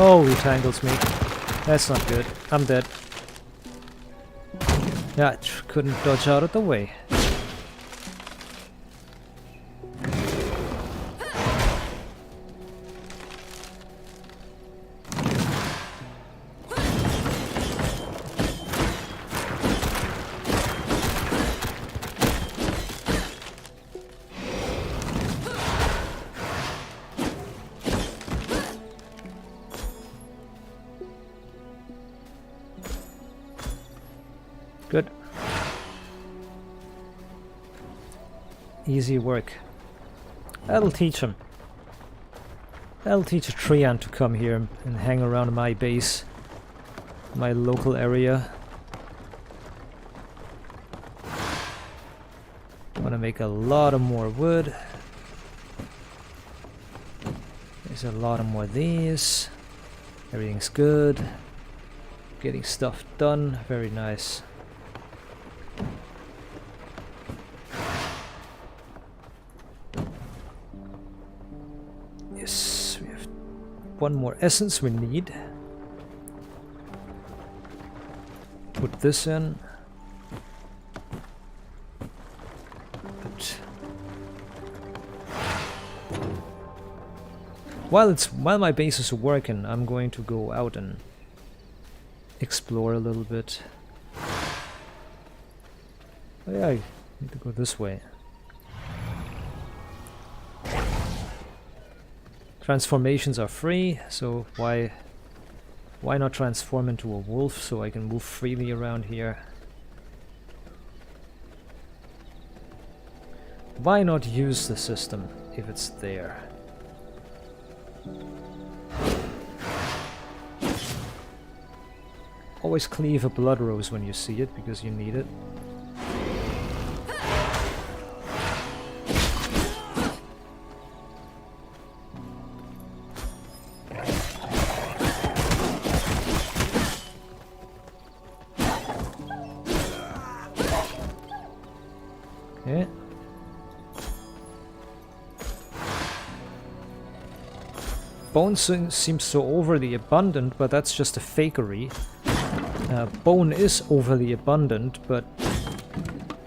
Oh, he tangles me. That's not good. I'm dead. Yeah, couldn't dodge out of the way. Good. Easy work. That'll teach him. That'll teach a tree ant to come here and hang around my base, my local area. Want to make a lot of more wood. There's a lot of more of these. Everything's good. Getting stuff done. Very nice. Yes, we have one more essence we need. Put this in. But while my base is working, I'm going to go out and explore a little bit. Oh yeah, I need to go this way. Transformations are free, so why not transform into a wolf so I can move freely around here? Why not use the system if it's there? Always cleave a blood rose when you see it, because you need it. bone seems so overly abundant, but that's just a fakery. Bone is overly abundant, but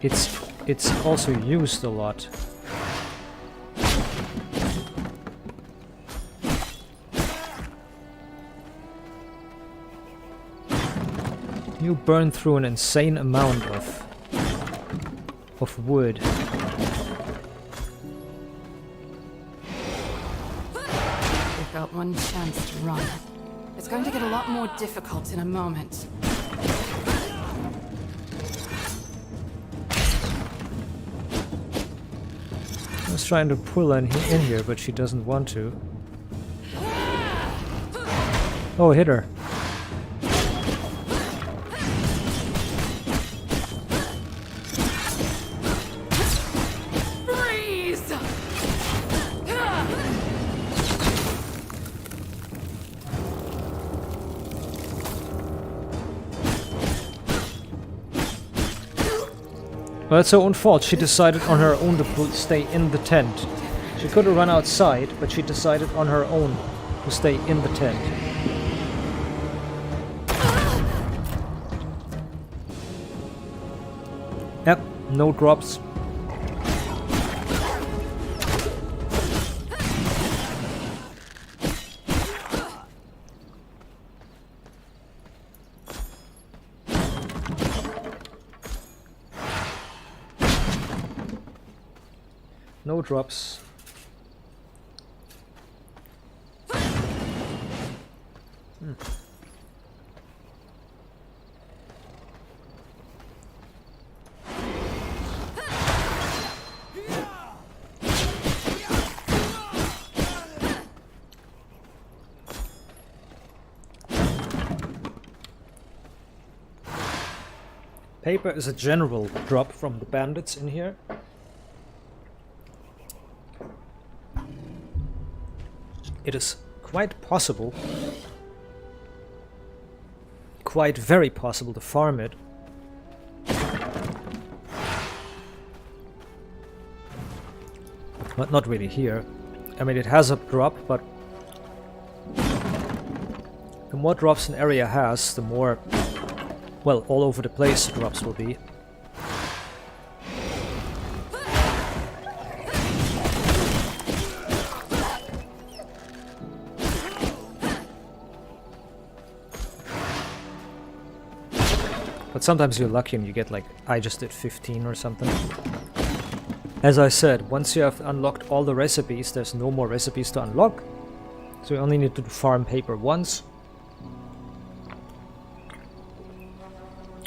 it's also used a lot. You burn through an insane amount of wood. We've got one chance to run. It's going to get a lot more difficult in a moment. I was trying to pull in here, but she doesn't want to. Oh, hit her. Well, it's her own fault. She decided on her own to stay in the tent. She could have run outside, but she decided on her own to stay in the tent. Yep, no drops. No drops. Paper is a general drop from the bandits in here. It is quite possible, quite very possible to farm it. But not really here. I mean, it has a drop, but the more drops an area has, the more, well, all over the place the drops will be. But sometimes you're lucky and you get like, I just did 15 or something. As I said, once you have unlocked all the recipes, there's no more recipes to unlock. So you only need to farm paper once.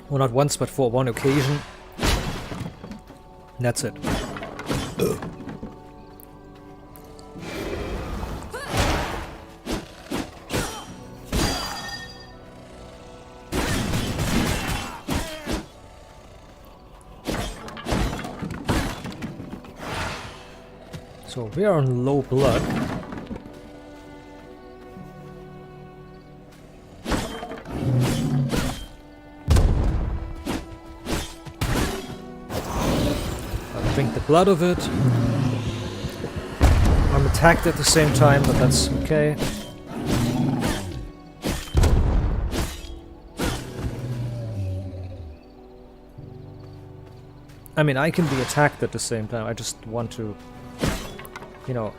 Well, not once, but for one occasion. And that's it. So we are on low blood. I'll drink the blood of it. I'm attacked at the same time, but that's okay. I mean, I can be attacked at the same time, I just want to, you know...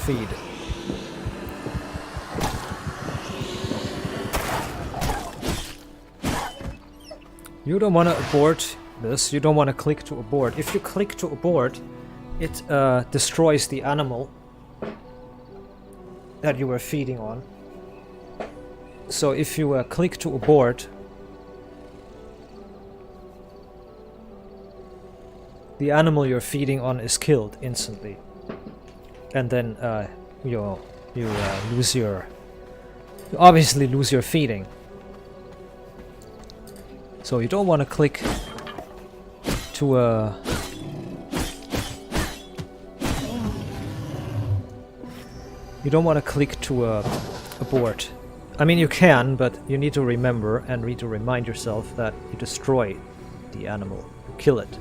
feed. You don't want to abort this, you don't want to click to abort. If you click to abort, it destroys the animal that you were feeding on. So if you click to abort, the animal you're feeding on is killed instantly. And then you lose your... you obviously lose your feeding. So you don't want to click to you don't want to click to abort. I mean, you can, but you need to remember and need to remind yourself that you destroy the animal, you kill it.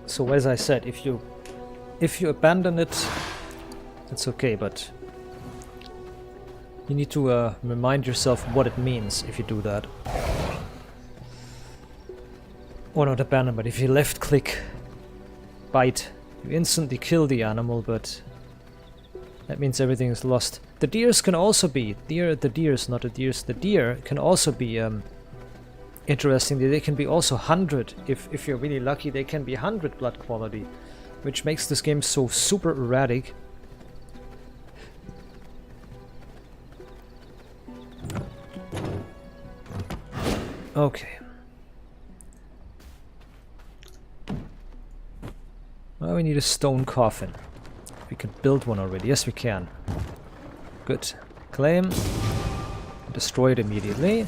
So as I said, if you abandon it, it's okay, but you need to remind yourself what it means if you do that. Or not abandon, but if you left click bite, you instantly kill the animal, but that means everything is lost. The deers can also be the deer can also be interesting. They can be also 100 if you're really lucky. They can be 100 blood quality, which makes this game so super erratic. Okay. Well, we need a stone coffin. We can build one already. Yes, we can. Good. Claim. Destroy it immediately.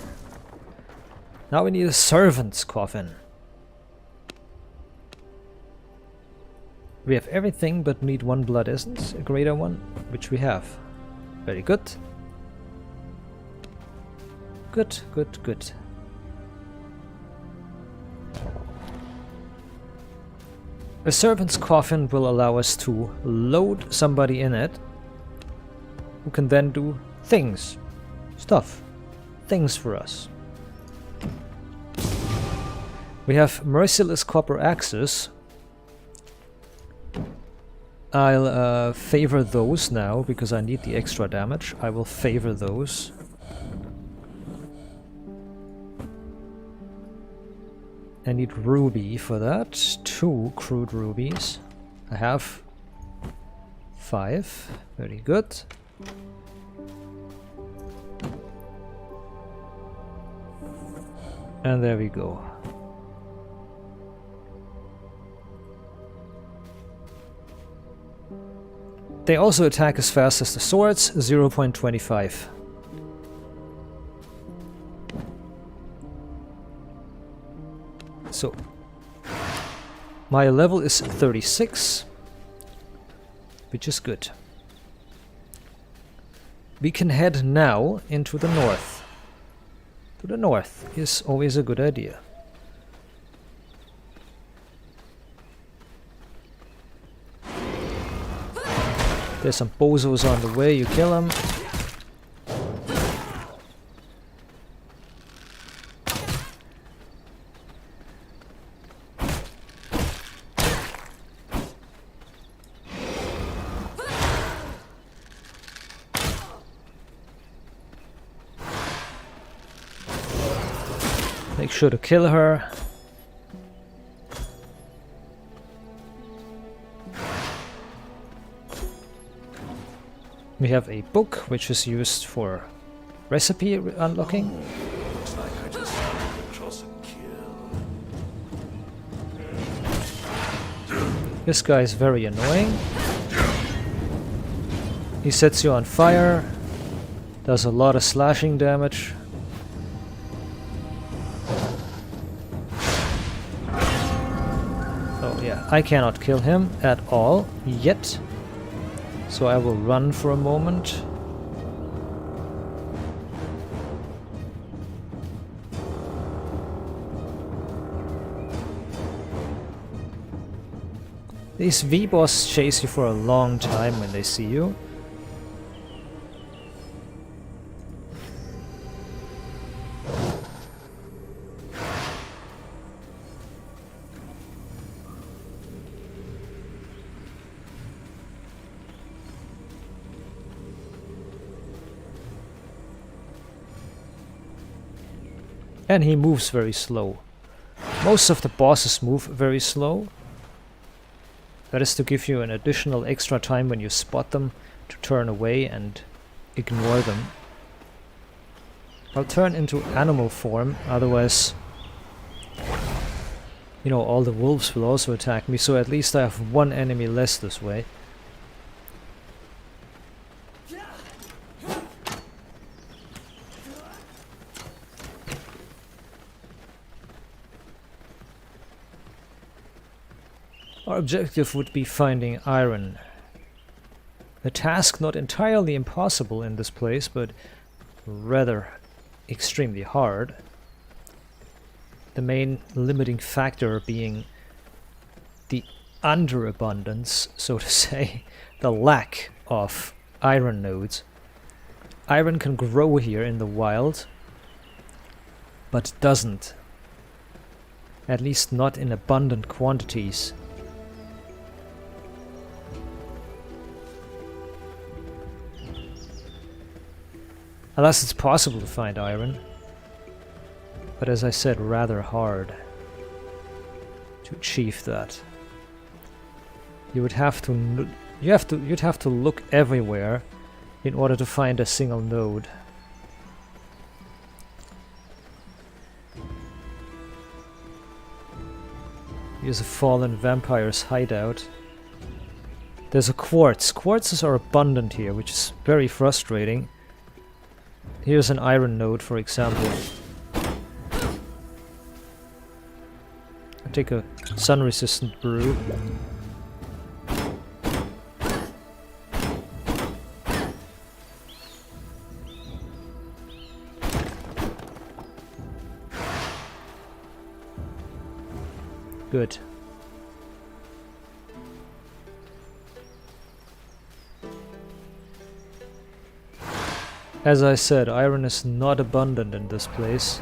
Now we need a servant's coffin. We have everything but need one blood essence, a greater one, which we have. Very good. Good, good, good. A servant's coffin will allow us to load somebody in it, who can then do things, stuff, things for us. We have merciless copper axes. I'll favor those now because I need the extra damage. I will favor those. I need ruby for that. 2 crude rubies. I have 5. Very good. And there we go. They also attack as fast as the swords, 0.25. So, my level is 36, which is good. We can head now into the north. To the north is always a good idea. There's some bozos on the way, you kill them. Make sure to kill her. We have a book which is used for recipe unlocking. Looks like I just stumbled across a kill. This guy is very annoying. He sets you on fire, does a lot of slashing damage. Oh yeah, I cannot kill him at all yet. So I will run for a moment. These V-boss chase you for a long time when they see you. And he moves very slow. Most of the bosses move very slow. That is to give you an additional extra time when you spot them to turn away and ignore them. I'll turn into animal form, otherwise, you know, all the wolves will also attack me, so at least I have one enemy less this way. Our objective would be finding iron. A task not entirely impossible in this place, but rather extremely hard. The main limiting factor being the underabundance, so to say, the lack of iron nodes. Iron can grow here in the wild, but doesn't. At least not in abundant quantities. Unless it's possible to find iron. But as I said, rather hard to achieve that. You would have to you'd have to look everywhere in order to find a single node. Here's a fallen vampire's hideout. There's a quartz. Quartzes are abundant here, which is very frustrating. Here's an iron node, for example. I'll take a sun-resistant brew. Good. As I said, iron is not abundant in this place.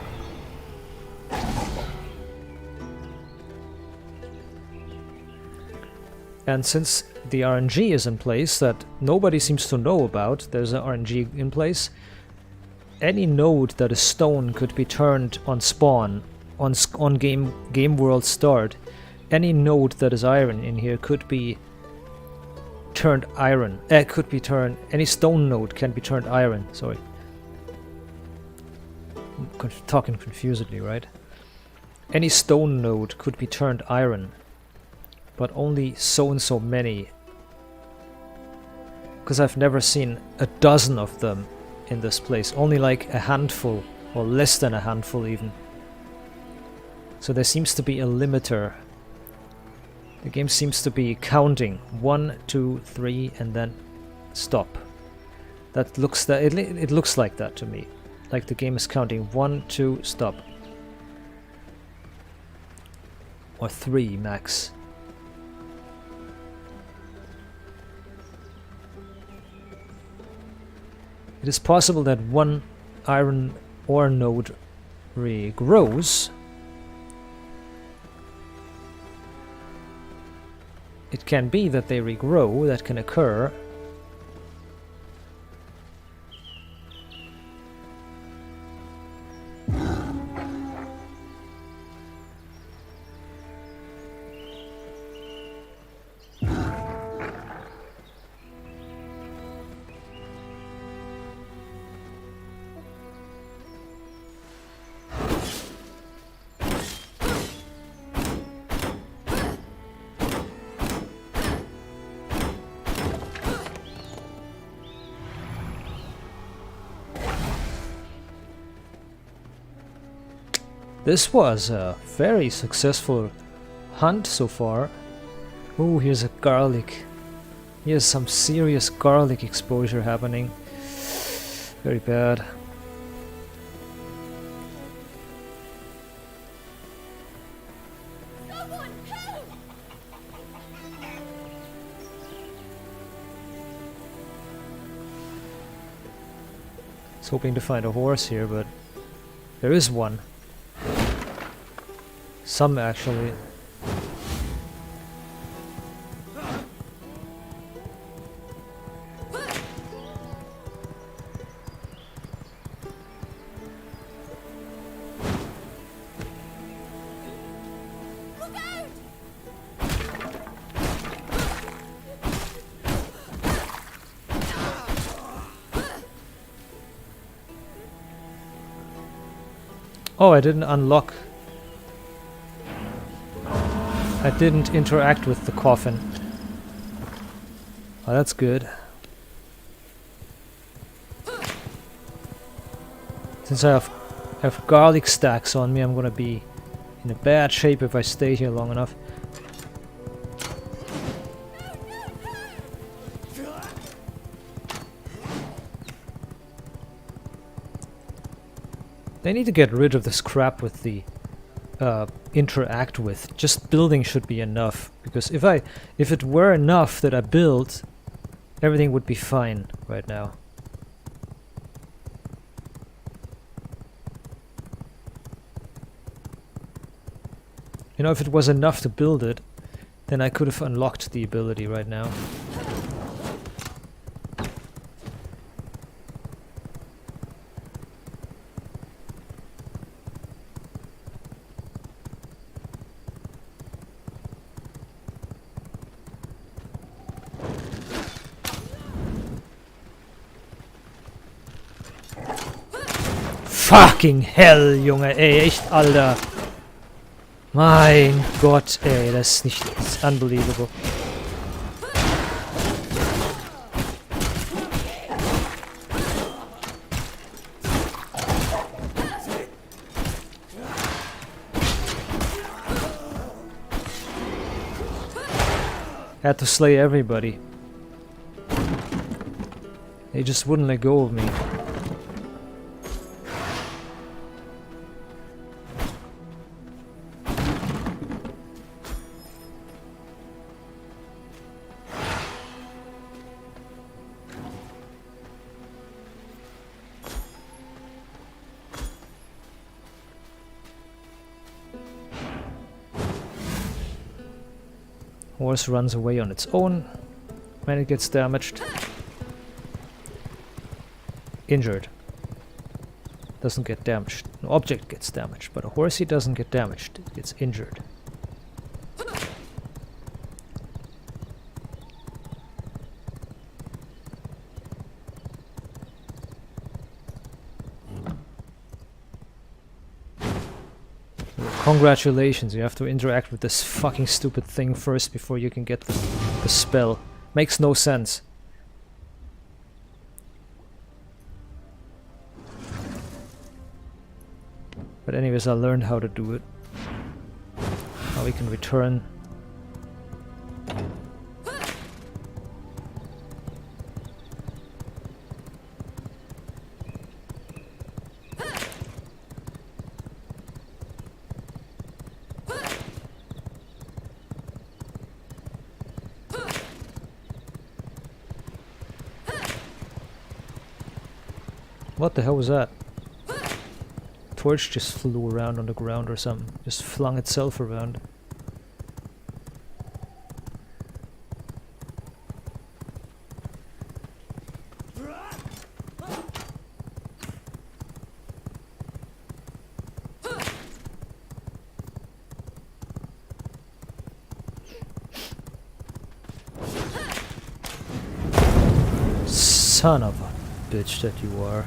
And since the RNG is in place that nobody seems to know about, there's an RNG in place, any node that is stone could be turned on spawn, on game world start. Any node that is iron in here could be turned iron. Any stone node can be turned iron, sorry. I'm talking confusedly, right? Any stone node could be turned iron, but only so and so many. Because I've never seen a dozen of them in this place, only like a handful, or less than a handful even. So there seems to be a limiter. The game seems to be counting 1, 2, 3 and then stop. It looks like that to me. Like the game is counting 1, 2, stop. Or 3 max. It is possible that one iron ore node regrows. It can be that they regrow, that can occur. This was a very successful hunt so far. Ooh, here's a garlic. Here's some serious garlic exposure happening. Very bad. Someone help! I was hoping to find a horse here, but there is one. Some actually. Look out! Oh, I didn't unlock. I didn't interact with the coffin. Oh, that's good. Since I have garlic stacks on me, I'm gonna be in a bad shape if I stay here long enough. They need to get rid of this crap with the interact with. Just building should be enough, because if it were enough that I built, everything would be fine right now. You know, if it was enough to build it, then I could have unlocked the ability right now. Fucking hell, Junge, ey, echt, Alter. Mein Gott, ey, das ist nicht... Das ist unbelievable. Had to slay everybody. They just wouldn't let go of me. Horse runs away on its own when it gets damaged. Injured. Doesn't get damaged. An object gets damaged, but a horsey doesn't get damaged. It gets injured. Congratulations, you have to interact with this fucking stupid thing first before you can get the spell. Makes no sense. But anyways, I learned how to do it. Now we can return. What the hell was that? Torch just flew around on the ground or something. Just flung itself around. Son of a bitch that you are.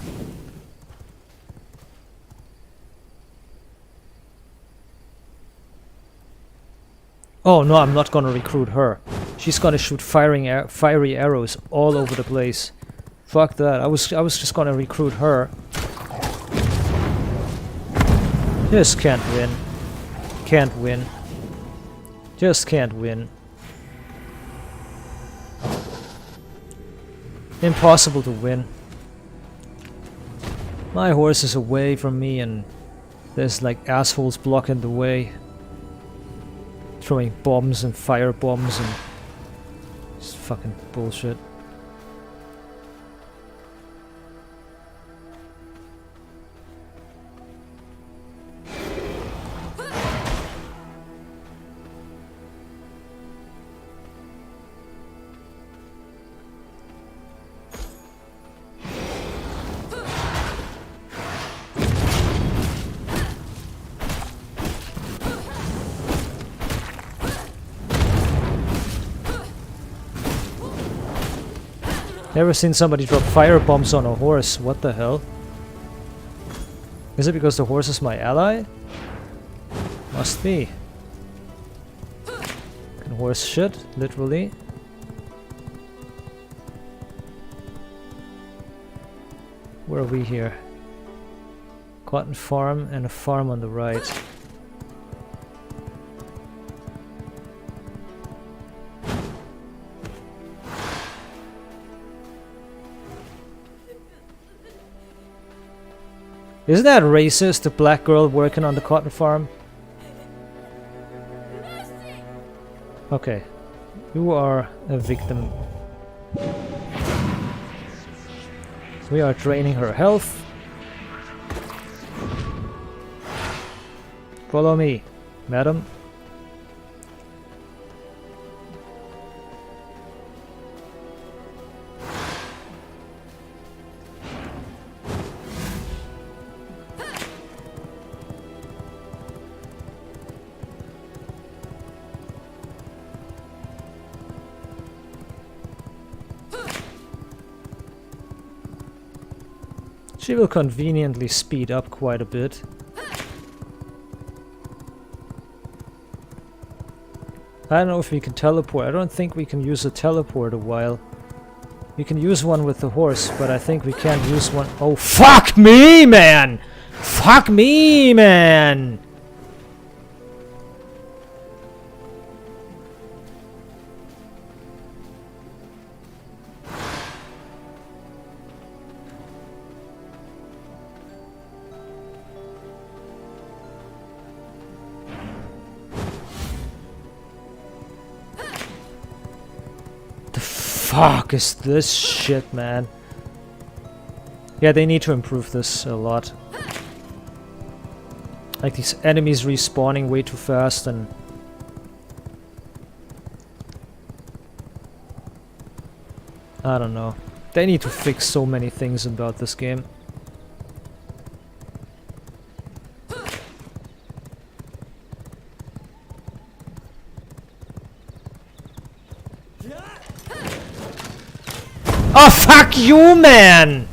Oh no, I'm not gonna recruit her. She's gonna shoot fiery arrows all over the place. Fuck that. I was just gonna recruit her. Just can't win. Can't win. Just can't win. Impossible to win. My horse is away from me and there's like assholes blocking the way. Throwing bombs and fire bombs and just fucking bullshit. Never seen somebody drop fire bombs on a horse. What the hell? Is it because the horse is my ally? Must be. Can horse shit, literally. Where are we here? Cotton farm and a farm on the right. Isn't that racist, the black girl working on the cotton farm? Okay. You are a victim. We are draining her health. Follow me, madam. She will conveniently speed up quite a bit. I don't know if we can teleport. I don't think we can use a teleport a while. We can use one with the horse, but I think we can't use one. Oh, fuck me, man! Fuck me, man! Fuck is this shit, man? Yeah, they need to improve this a lot. Like these enemies respawning way too fast and... I don't know. They need to fix so many things about this game. Oh, fuck you, man!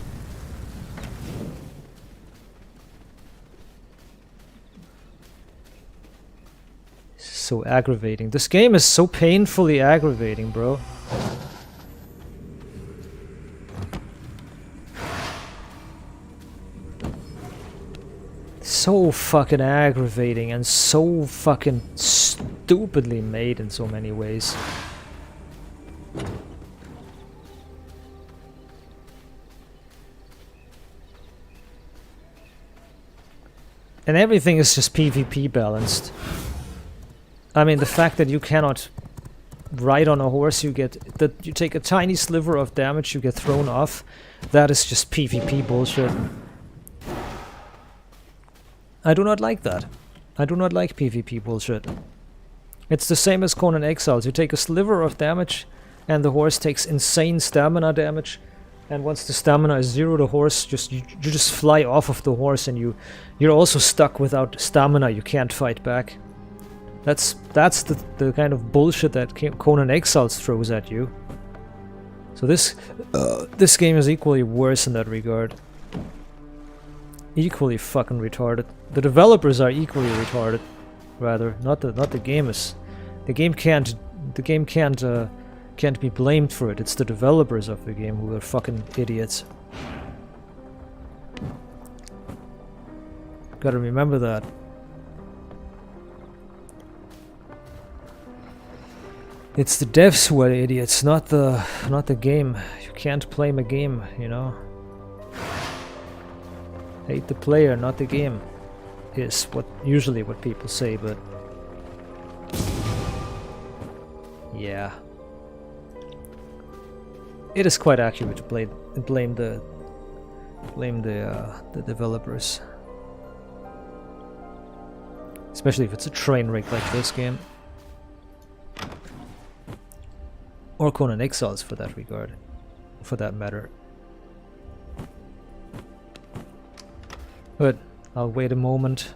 So aggravating. This game is so painfully aggravating, bro. So fucking aggravating and so fucking stupidly made in so many ways. And everything is just PvP balanced. I mean, the fact that you cannot ride on a horse, you take a tiny sliver of damage, you get thrown off, that is just PvP bullshit. I do not like that. I do not like PvP bullshit. It's the same as Conan Exiles. You take a sliver of damage and the horse takes insane stamina damage. And once the stamina is zero, the horse you just fly off of the horse, and you're also stuck without stamina. You can't fight back. That's the kind of bullshit that Conan Exiles throws at you. So this game is equally worse in that regard. Equally fucking retarded. The developers are equally retarded, rather. Not the game is. The game can't be blamed for it. It's the developers of the game who are fucking idiots. Gotta remember that. It's the devs who are idiots, not the game. You can't blame a game, you know. Hate the player, not the game, is usually what people say, but yeah. It is quite accurate to blame the developers, especially if it's a train wreck like this game, or Conan Exiles for that regard, for that matter. But I'll wait a moment.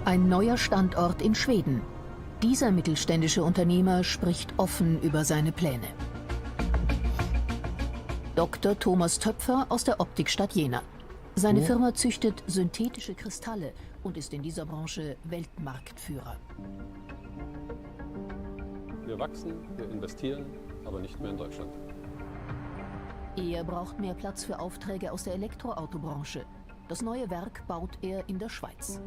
Ein neuer Standort in Schweden. Dieser mittelständische Unternehmer spricht offen über seine Pläne. Dr. Thomas Töpfer aus der Optikstadt Jena. Seine Firma züchtet synthetische Kristalle und ist in dieser Branche Weltmarktführer. Wir wachsen, wir investieren, aber nicht mehr in Deutschland. Er braucht mehr Platz für Aufträge aus der Elektroautobranche. Das neue Werk baut er in der Schweiz.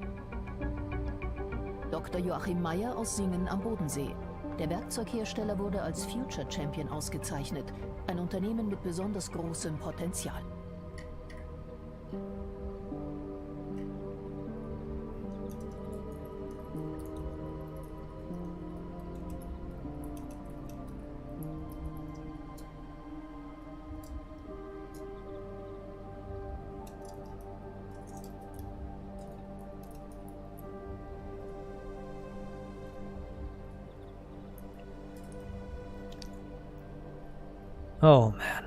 Dr. Joachim Meyer aus Singen am Bodensee. Der Werkzeughersteller wurde als Future Champion ausgezeichnet. Ein Unternehmen mit besonders großem Potenzial. Oh man.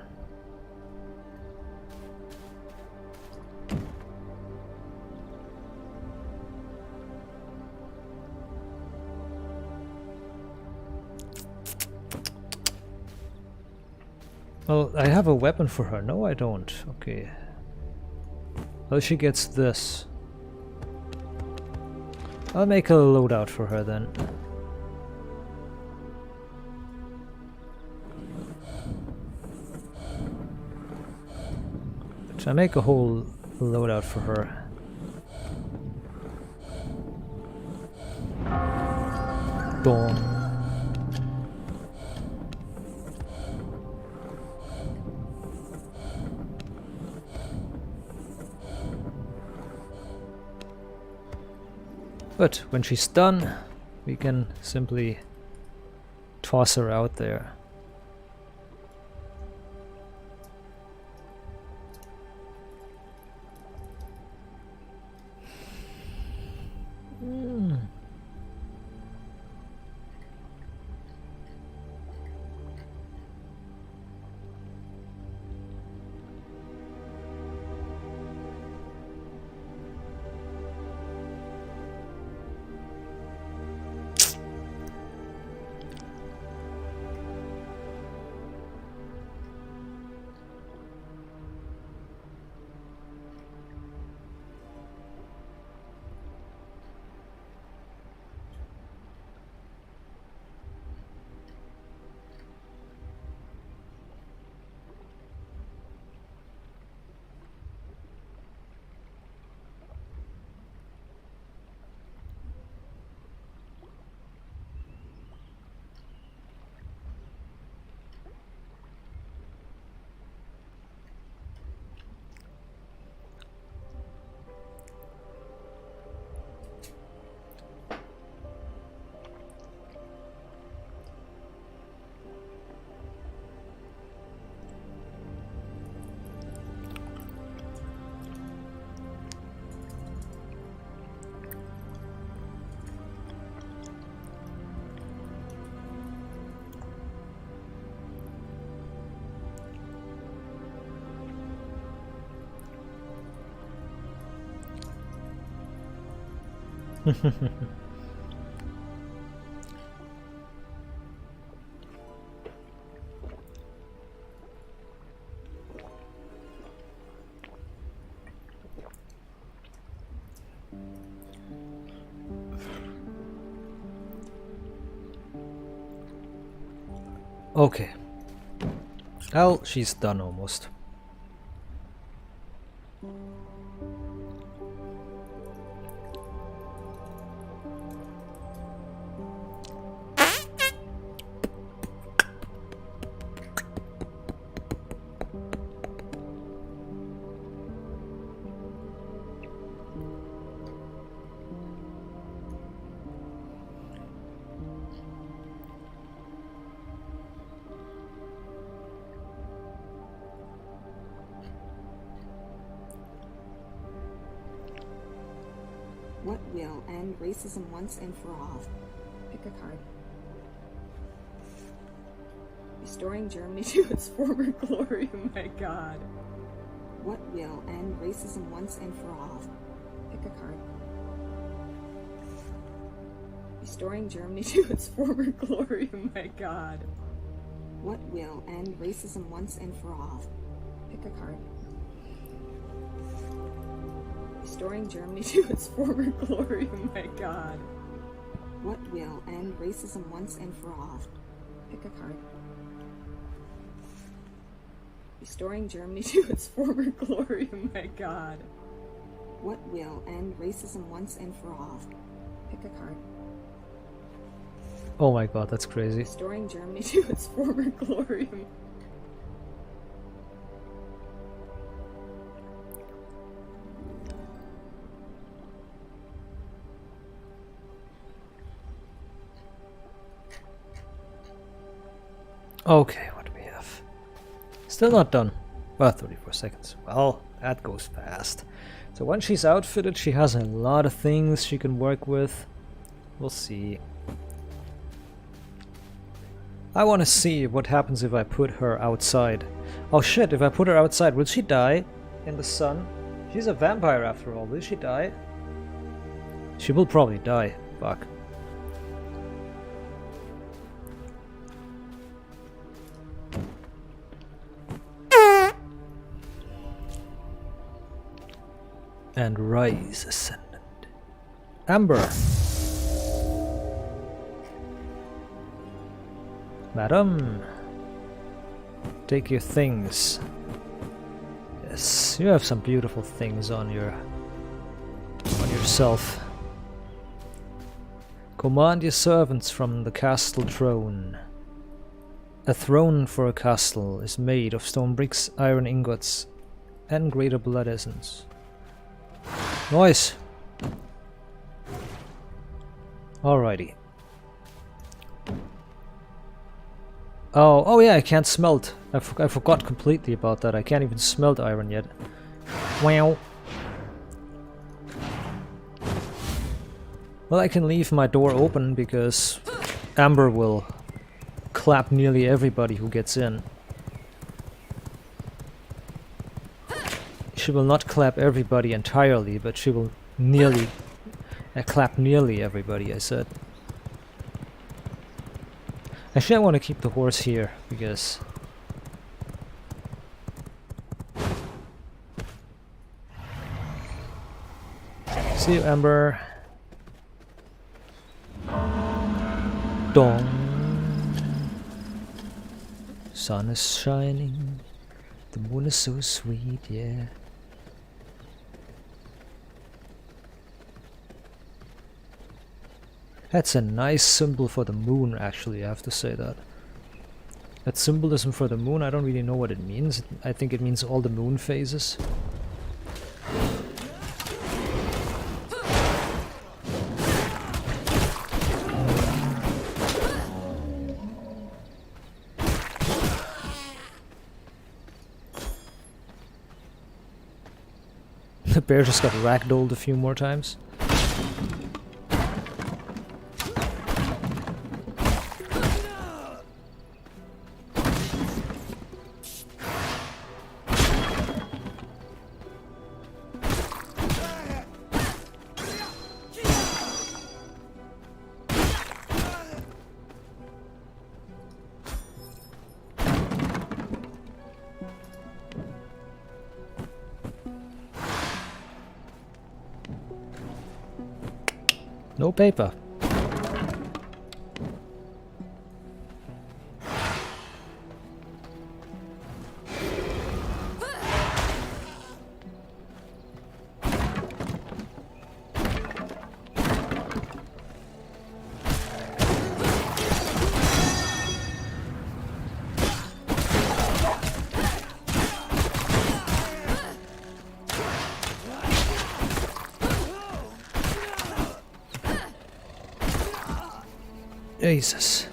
Well, I have a weapon for her. No, I don't. Okay. Well, she gets this. I'll make a loadout for her then. Should I make a whole loadout for her? Boom. But when she's done, we can simply toss her out there. Okay. Well, she's done almost. What will end racism once and for all? Pick a card. Restoring Germany to its former glory, oh my god. What will end racism once and for all? Pick a card. Restoring Germany to its former glory, oh my god. What will end racism once and for all? Pick a card. Restoring Germany to its former glory, oh my god. What will end racism once and for all? Pick a card. Restoring Germany to its former glory. Oh my god. What will end racism once and for all? Pick a card. Oh my god, that's crazy. Restoring Germany to its former glory. Okay, what do we have? Still not done. Well, 34 seconds. Well, that goes fast. So once she's outfitted, she has a lot of things she can work with. We'll see. I want to see what happens if I put her outside. Oh shit, if I put her outside, will she die in the sun? She's a vampire after all, will she die? She will probably die. Fuck. And rise ascendant. Amber. Madam, take your things. Yes, you have some beautiful things on yourself. Command your servants from the castle throne. A throne for a castle is made of stone bricks, iron ingots, and greater blood essence. Nice. Alrighty. Oh yeah, I can't smelt. I forgot completely about that. I can't even smelt iron yet. Wow. Well, I can leave my door open because Amber will clap nearly everybody who gets in. She will not clap everybody entirely, but she will nearly clap nearly everybody, I said. Actually, I want to keep the horse here, because... See you, Amber. Dawn. Sun is shining. The moon is so sweet, yeah. That's a nice symbol for the moon, actually, I have to say that. That symbolism for the moon, I don't really know what it means. I think it means all the moon phases. The bear just got ragdolled a few more times. No paper. Jesus.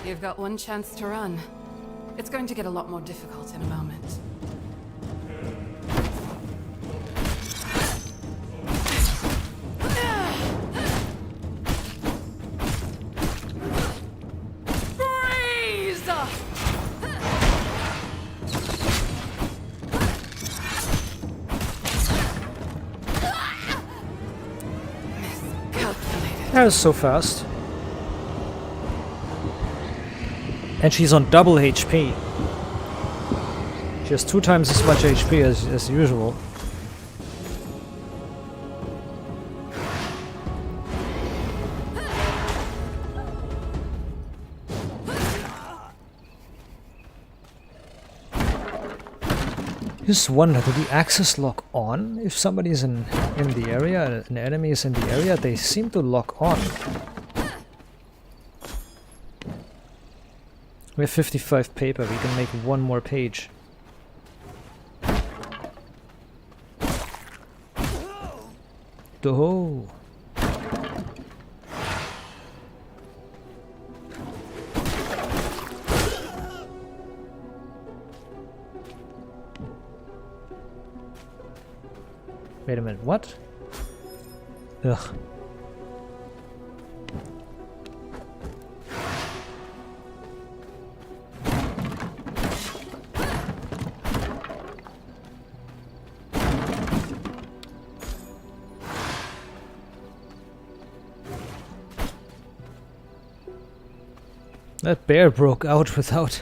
You've got one chance to run. It's going to get a lot more difficult in a moment. Freeze! Miscalculated. That was so fast. And she's on double HP. She has 2 times as much HP as usual. Just wonder, do the axes lock on if somebody's in the area, an enemy is in the area? They seem to lock on. We have 55 paper, we can make 1 more page. Oh. Wait a minute, what? Ugh. That bear broke out without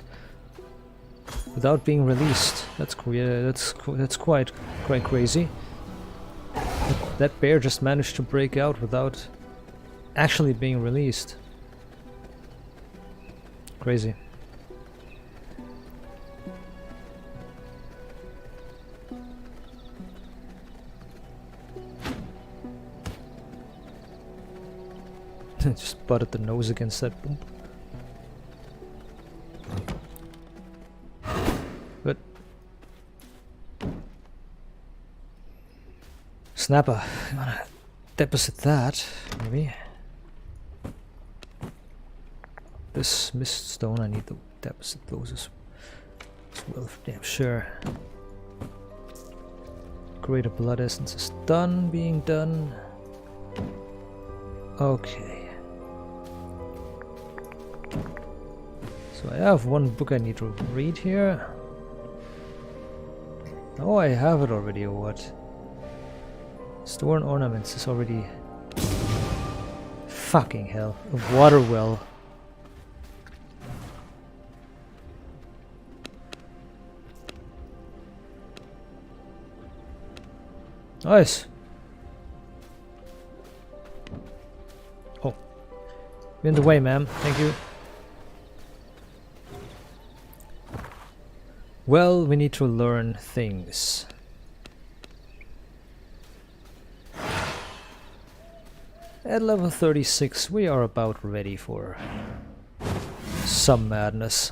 being released. That's quite crazy. That bear just managed to break out without actually being released. Crazy. Just butted the nose against that boom. Good. Snapper, you wanna deposit that, maybe? This mist stone, I need to deposit those as well, damn sure. Greater blood essence is done, being done. Okay. So I have 1 book I need to read here. Oh, I have it already, or what? Store and ornaments is already... Fucking hell. A water well. Nice. Oh. You're in the way, ma'am. Thank you. Well, we need to learn things. At level 36, we are about ready for some madness.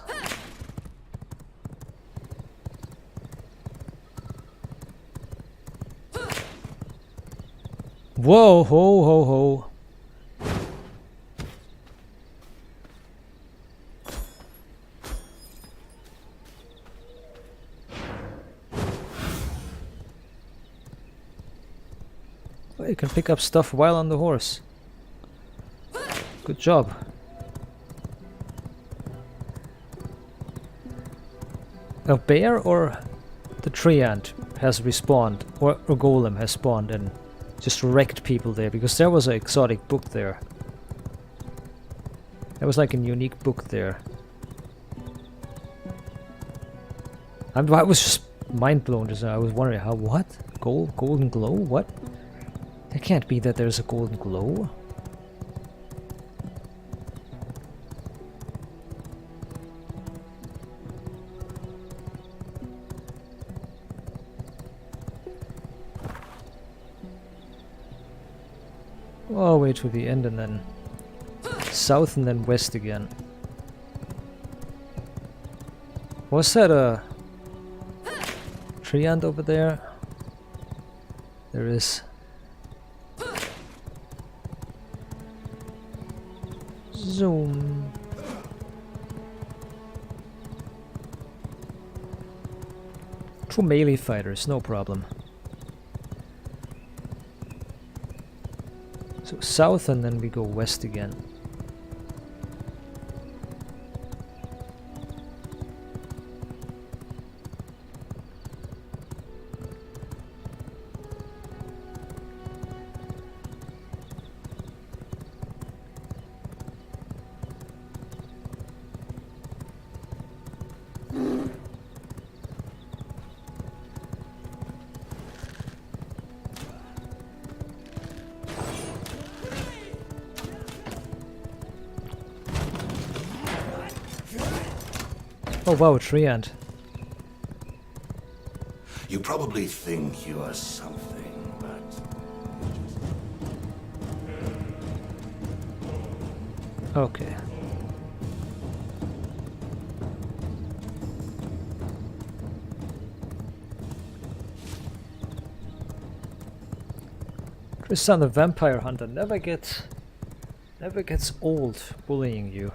Whoa, ho, ho, ho. Oh, you can pick up stuff while on the horse. Good job. A bear or the tree ant has respawned, or a golem has spawned and just wrecked people there, because there was an exotic book there. There was like a unique book there. I was just mind blown just now. I was wondering how, what? Golden glow? What? It can't be that there's a golden glow. All the way to the end and then south and then west again. Was that a tree ant over there? There is. Zoom. For melee fighters, no problem. So south and then we go west again. Oh wow, a tree ant. You probably think you are something, but Okay. Tristan the Vampire Hunter never gets old bullying you.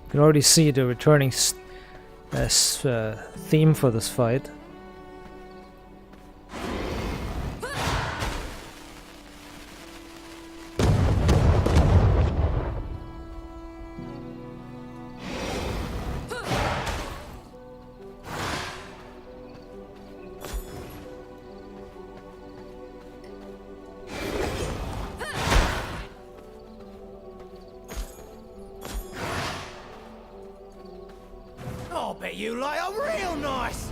You can already see the returning theme for this fight. I'll bet you like I'm real nice.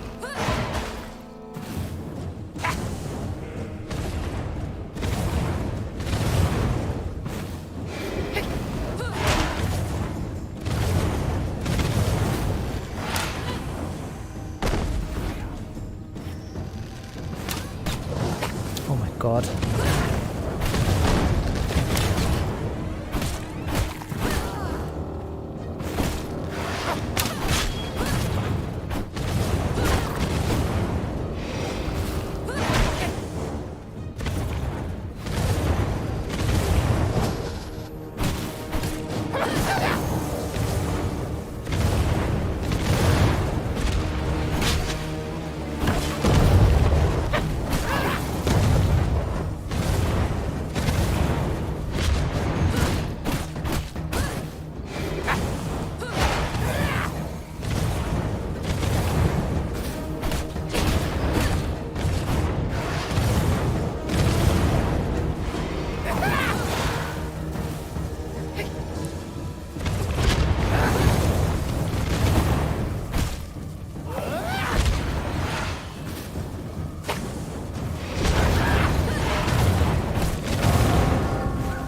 Oh my god.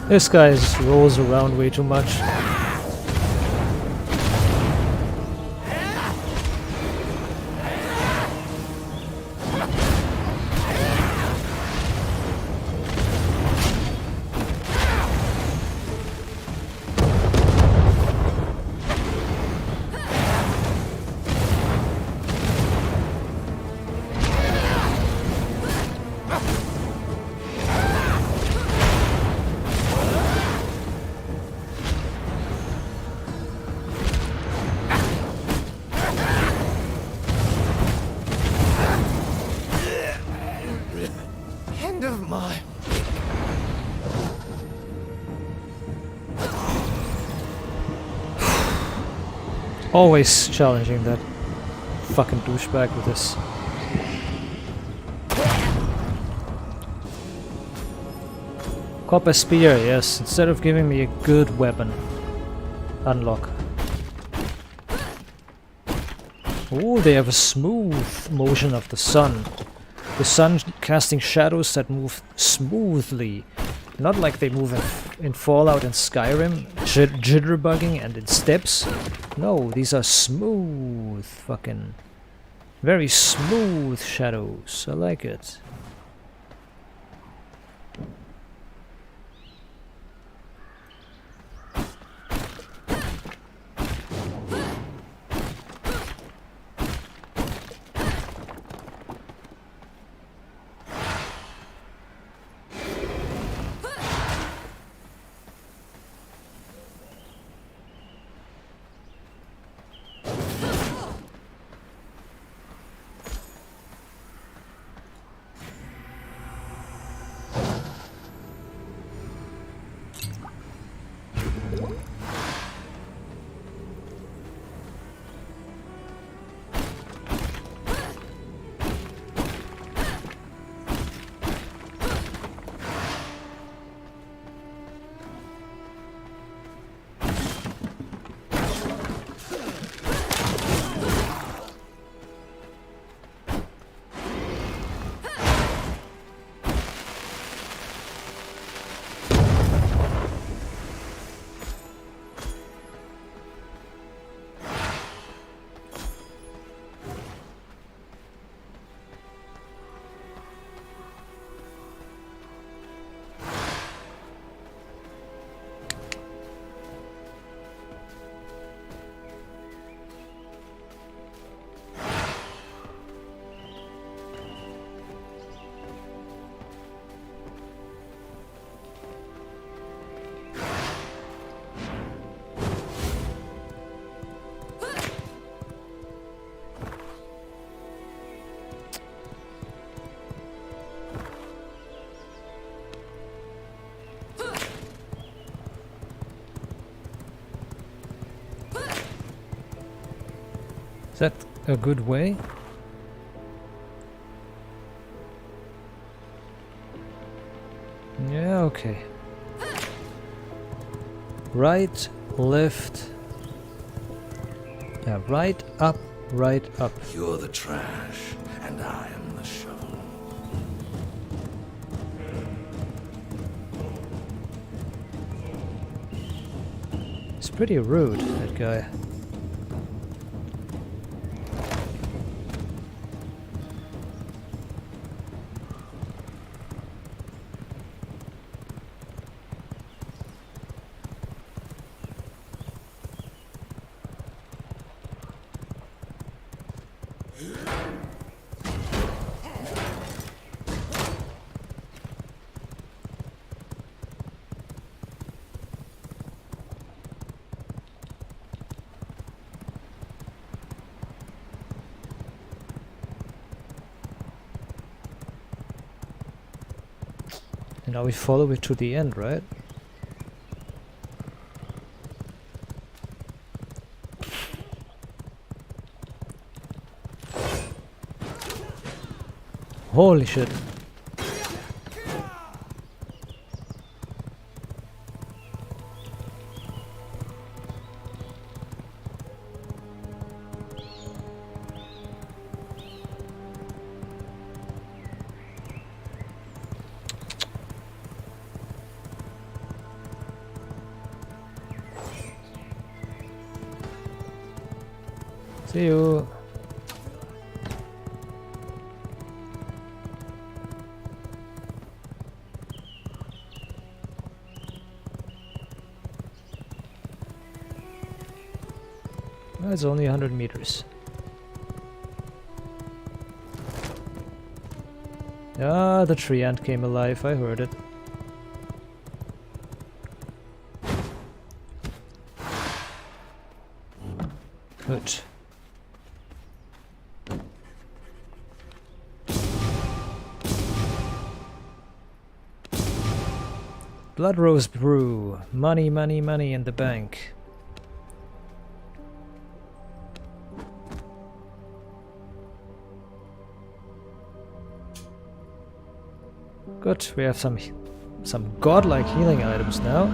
This guy just rolls around way too much. End of my... Always challenging that fucking douchebag with this. Copper spear, yes, instead of giving me a good weapon. Unlock. Oh, they have a smooth motion of the sun. The sun casting shadows that move smoothly. Not like they move in Fallout and Skyrim, jitterbugging and in steps. No, these are smooth, fucking... very smooth shadows. I like it. Is that a good way? Yeah, okay. Right, left. Yeah, right, up, right, up. You're the trash, and I am the shovel. It's pretty rude, that guy. And now we follow it to the end, right? Holy shit. See you. It's only 100 meters. Ah, the tree ant came alive, I heard it. Good. Blood Rose Brew. Money, money, money in the bank. Good, we have some godlike healing items now.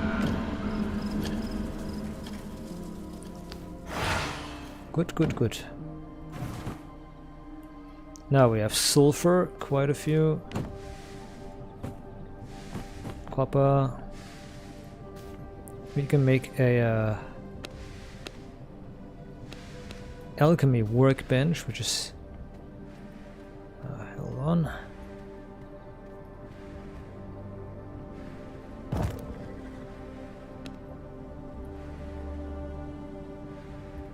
Good, good, good. Now we have sulfur, quite a few. Copper. We can make a alchemy workbench, which is hold on.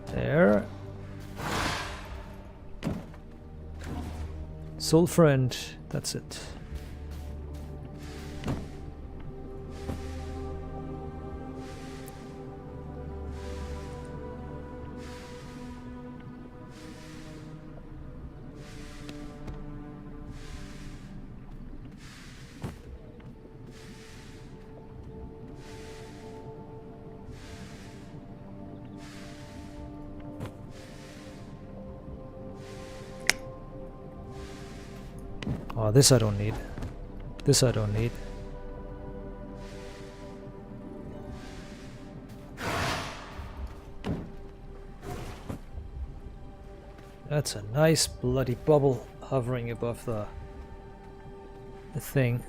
There. Sulfur and that's it. Oh, this I don't need. This I don't need. That's a nice bloody bubble hovering above the thing.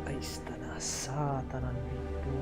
Aistana saatanan vittu.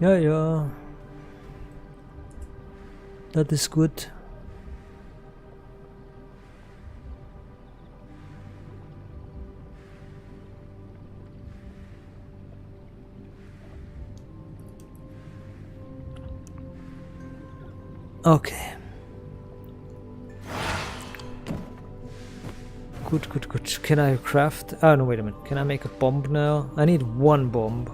Ja. That is good. Okay. Good. Can I craft? Oh no, wait a minute. Can I make a bomb now? I need one bomb.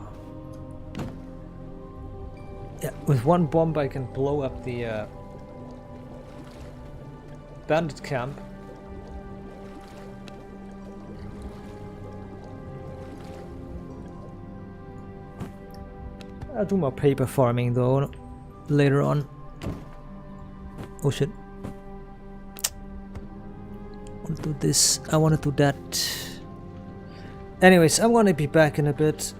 Yeah, with one bomb I can blow up the bandit camp. I'll do more paper farming though later on. Oh shit. I want to do this, I want to do that. Anyways, I'm gonna be back in a bit.